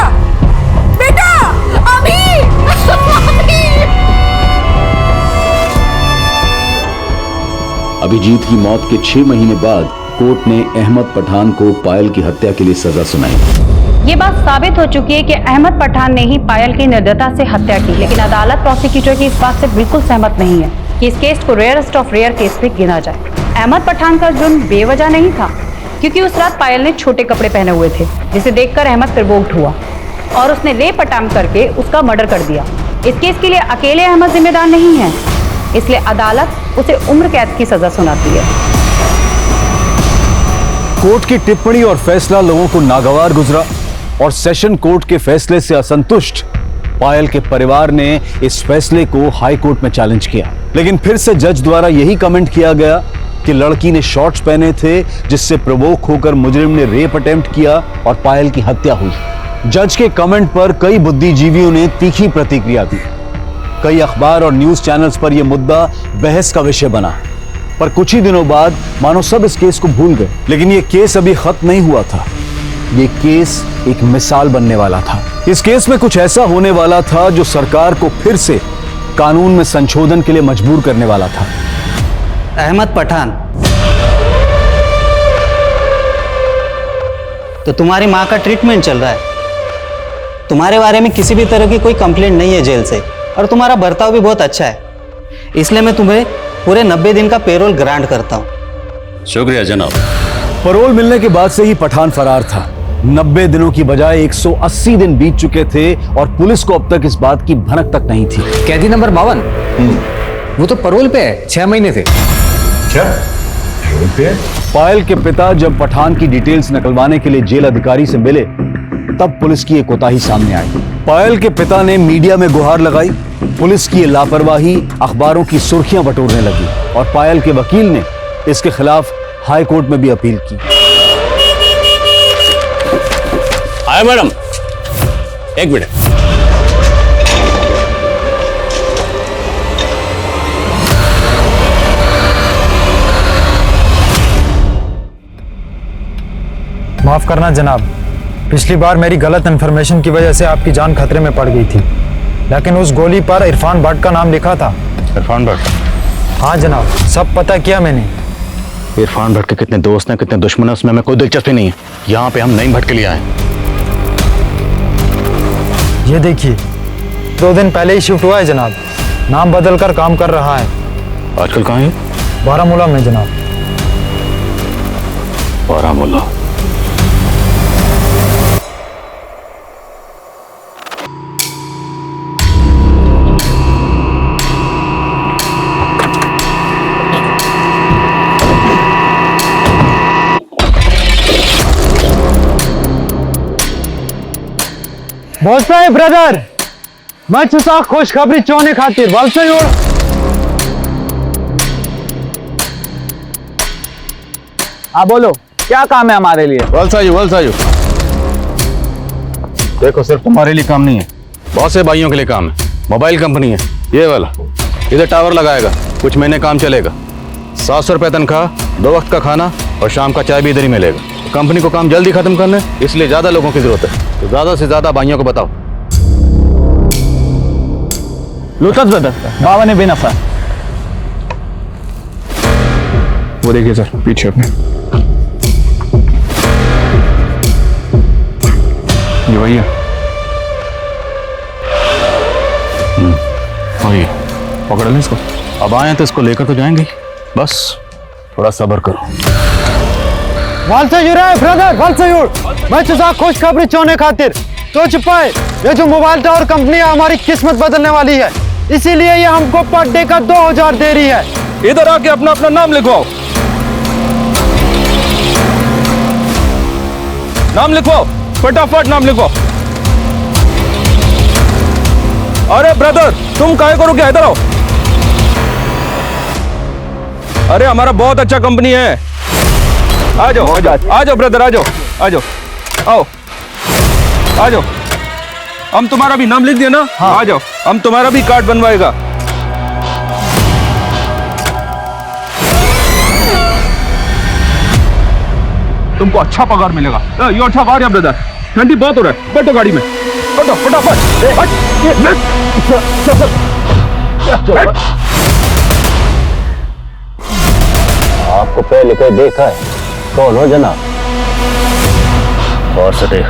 बेटा, अभी अभिजीत की मौत के 6 महीने बाद कोर्ट ने अहमद पठान को पायल की हत्या के लिए सजा सुनाई। ये बात साबित हो चुकी है कि अहमद पठान ने ही पायल की निर्दयता से हत्या की, लेकिन अदालत प्रोसिक्यूटर की इस बात से बिल्कुल सहमत नहीं है कि इस केस को रेयरेस्ट ऑफ रेयर केस पे गिना जाए। अहमद पठान का जुर्म बेवजह नहीं था, क्योंकि उस रात पायल ने छोटे कपड़े पहने हुए थे, जिसे देखकर अहमद प्रोवोक्ड हुआ और उसने रेप अटेम्प्ट करके उसका मर्डर कर दिया। इस केस के लिए अकेले अहमद जिम्मेदार नहीं है, इसलिए अदालत उसे उम्र कैद की सजा सुनाती है। कोर्ट की टिप्पणी और फैसला लोगों को नागवार गुजरा और सेशन कोर्ट के फैसले से असंतुष्ट पायल के परिवार ने इस फैसले को हाई कोर्ट में चैलेंज किया। लेकिन फिर से जज द्वारा यही कमेंट किया गया कि लड़की ने शॉर्ट्स पहने थे, जिससे प्रवोक होकर मुजरिम ने रेप अटेम्प्ट किया और पायल की हत्या हुई। जज के कमेंट पर कई बुद्धिजीवियों ने तीखी प्रतिक्रिया दी। कई अखबार और न्यूज चैनल्स पर यह मुद्दा बहस का विषय बना, पर कुछ ही दिनों बाद मानो सब इस केस को भूल गए। लेकिन यह केस अभी खत्म नहीं हुआ था, ये केस एक मिसाल बनने वाला था। इस केस में कुछ ऐसा होने वाला था जो सरकार को फिर से कानून में संशोधन के लिए मजबूर करने वाला था। अहमद पठान, तो तुम्हारी माँ का ट्रीटमेंट चल रहा है, तुम्हारे बारे में किसी भी तरह की कोई कंप्लेंट नहीं है जेल से, और तुम्हारा बर्ताव भी बहुत अच्छा है, इसलिए मैं तुम्हें पूरे 90 दिन का पेरोल ग्रांट करता हूँ। शुक्रिया जनाब। पैरोल मिलने के बाद से ही पठान फरार था। 90 दिनों की बजाय 180 दिन बीत चुके थे और पुलिस को अब तक इस बात की भनक तक नहीं थी। कैदी नंबर 52, वो तो पैरोल पे है, 6 महीने थे। क्या पायल के पिता जब पठान की डिटेल्स निकलवाने के लिए जेल अधिकारी से मिले तब पुलिस की एक कोताही सामने आई। पायल के पिता ने मीडिया में गुहार लगाई, पुलिस की लापरवाही अखबारों की सुर्खियां बटोरने लगी और पायल के वकील ने इसके खिलाफ हाई कोर्ट में भी अपील की। आया मैडम, एक मिनट। माफ करना जनाब, पिछली बार मेरी गलत इन्फॉर्मेशन की वजह से आपकी जान खतरे में पड़ गई थी, लेकिन उस गोली पर इरफान भट्ट का नाम लिखा था। इरफान भट्ट? हाँ जनाब, सब पता किया मैंने। इरफान भट्ट के कितने दोस्त हैं, कितने दुश्मन हैं, उसमें हमें कोई दिलचस्पी नहीं है। यहाँ पे हम नईम भट्ट के लिए आए। ये देखिए, 2 दिन पहले ही शिफ्ट हुआ है जनाब, नाम बदल कर काम कर रहा है। आजकल कहाँ है? बारामूला में जनाब। बारामूला? बोल साहब ब्रदर, मैं छुसा खुशखबरी चोने खातिर बोल से जोड़। हाँ बोलो, क्या काम है हमारे लिए? वलसायु देखो, सिर्फ तुम्हारे लिए काम नहीं है, बहुत से भाइयों के लिए काम है। मोबाइल कंपनी है ये वाला, इधर टावर लगाएगा, कुछ महीने काम चलेगा। 700 रुपये तनख्वाह, 2 वक्त का खाना और शाम का चाय भी इधर ही मिलेगा। कंपनी को काम जल्दी खत्म करना है, इसलिए ज्यादा लोगों की जरूरत है, तो ज्यादा से ज्यादा भाइयों को बताओ। लुटत ब्रदर, बाबा ने बेनफा। वो देखिए सर, पीछे अपने ये वही है। वही पकड़ लें इसको। अब आए तो इसको लेकर तो जाएंगे, बस थोड़ा सब्र करो। ब्रदर, मैं तुझा खुशखबरी चोने खातिर तो छुपाए, ये जो मोबाइल टावर कंपनी है हमारी किस्मत बदलने वाली है, इसीलिए ये हमको पर डे का 2000 दे रही है। इधर आके अपना अपना नाम लिखवाओ, नाम लिखवाओ, फटाफट नाम लिखवाओ। अरे ब्रदर, तुम काहे करोगे, इधर आओ। अरे हमारा बहुत अच्छा कंपनी है, आ जाओ आ जाओ ब्रदर, आ जाओ आओ आ जाओ। हम तुम्हारा भी नाम लिख दिया ना? हाँ। आ जाओ, हम तुम्हारा भी कार्ड बनवाएगा। तुमको अच्छा पगार मिलेगा। ये अच्छा पगार है ब्रदर, ठंडी बहुत हो रहा है, बैठो गाड़ी में, बैठो फटाफट। आपको पहले कोई देखा है? कौन हो जनाब? और से देख,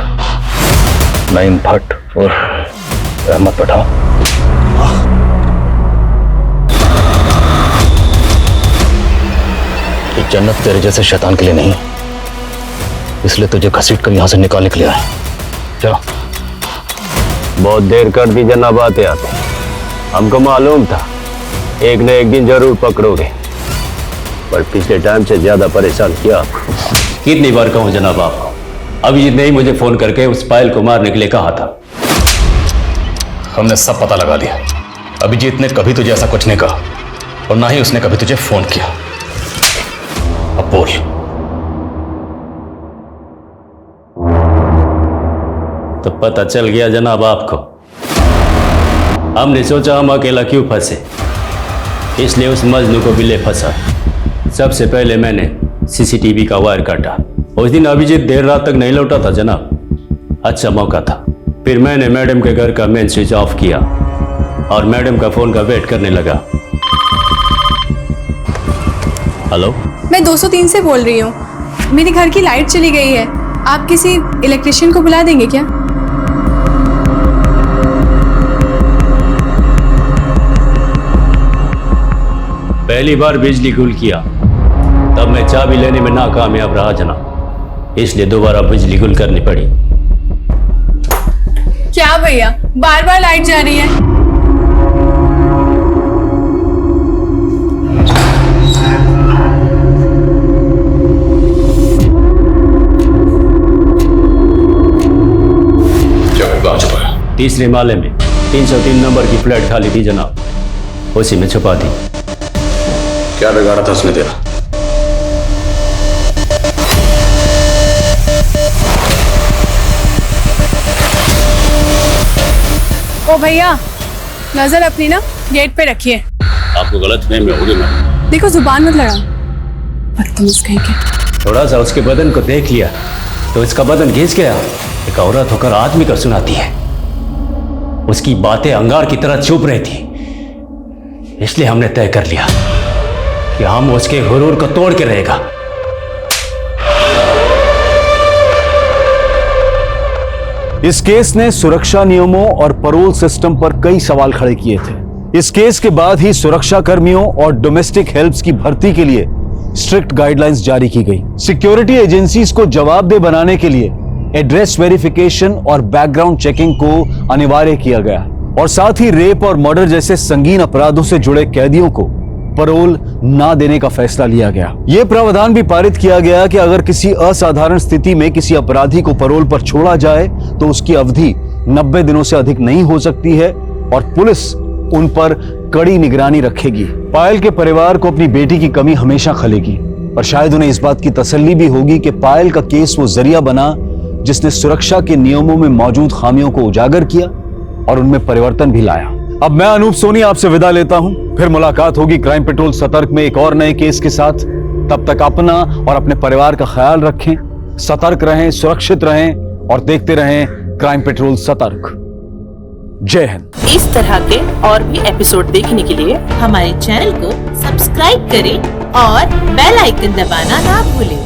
नईम भट्ट और अहमद पठान। ये जन्नत तेरे जैसे शैतान के लिए नहीं, इसलिए तुझे घसीट कर यहां से निकालने के लिए आए। चलो। बहुत देर कर दी जनाब आते आते, हमको मालूम था एक न एक दिन जरूर पकड़ोगे, पर पिछले टाइम से ज्यादा परेशान किया आपको। कितनी बार कहूं जनाब आपको, अभिजीत ने ही मुझे फोन करके उस पायल को मारने के लिए कहा था। हमने सब पता लगा लिया, अभिजीत ने कभी तुझे ऐसा कुछ नहीं कहा और ना ही उसने कभी तुझे फोन किया। अब बोल। तो पता चल गया जनाब आपको। हमने सोचा हम अकेला क्यों फंसे, इसलिए उस मजनू को भी ले फंसा। सबसे पहले मैंने सीसीटीवी का वायर काटा। उस दिन अभिजीत देर रात तक नहीं लौटा था जनाब, अच्छा मौका था। फिर मैंने मैडम के घर का मेन स्विच ऑफ किया और मैडम का फोन का वेट करने लगा। हेलो, मैं 203 से बोल रही हूँ, मेरे घर की लाइट चली गई है, आप किसी इलेक्ट्रिशियन को बुला देंगे क्या? पहली बार बिजली गुल किया तब मैं चाबी लेने में नाकामयाब रहा जनाब, इसलिए दोबारा बिजली गुल करनी पड़ी। क्या भैया, बार बार लाइट जा रही है? तीसरे माले में 303 नंबर की फ्लैट खाली थी जनाब, उसी में छुपा दी। क्या बिगाड़ा था उसने तेरा? ओ भैया, नजर अपनी ना गेट पे रखिए। आपको गलत फहमी होगी मैम। देखो जुबान मत लड़ा, बदतमीज कहीं के। थोड़ा सा उसके बदन को देख लिया तो इसका बदन घिस गया। एक औरत होकर आदमी को सुनाती है। उसकी बातें अंगार की तरह चुप रही थी, इसलिए हमने तय कर लिया कि हम उसके गुरूर को तोड़ के रहेगा। इस केस ने सुरक्षा नियमों और पैरोल सिस्टम पर कई सवाल खड़े किए थे। इस केस के बाद ही सुरक्षा कर्मियों और डोमेस्टिक हेल्प्स की भर्ती के लिए स्ट्रिक्ट गाइडलाइंस जारी की गई। सिक्योरिटी एजेंसीज को जवाबदेह बनाने के लिए एड्रेस वेरिफिकेशन और बैकग्राउंड चेकिंग को अनिवार्य किया गया और साथ ही रेप और मर्डर जैसे संगीन अपराधों से जुड़े कैदियों को पैरोल ना देने का फैसला लिया गया। यह प्रावधान भी पारित किया गया कि अगर किसी असाधारण स्थिति में किसी अपराधी को पैरोल पर छोड़ा जाए तो उसकी अवधि 90 दिनों से अधिक नहीं हो सकती है और पुलिस उन पर कड़ी निगरानी रखेगी। पायल के परिवार को अपनी बेटी की कमी हमेशा खलेगी और शायद उन्हें इस बात की तसल्ली भी होगी कि पायल का केस वो जरिया बना जिसने सुरक्षा के नियमों में मौजूद खामियों को उजागर किया और उनमें परिवर्तन भी लाया। अब मैं अनूप सोनी आपसे विदा लेता हूं, फिर मुलाकात होगी क्राइम पेट्रोल सतर्क में एक और नए केस के साथ। तब तक अपना और अपने परिवार का ख्याल रखें, सतर्क रहें, सुरक्षित रहें और देखते रहें क्राइम पेट्रोल सतर्क। जय हिंद। इस तरह के और भी एपिसोड देखने के लिए हमारे चैनल को सब्सक्राइब करें और बेल आइकन दबाना ना भूलें।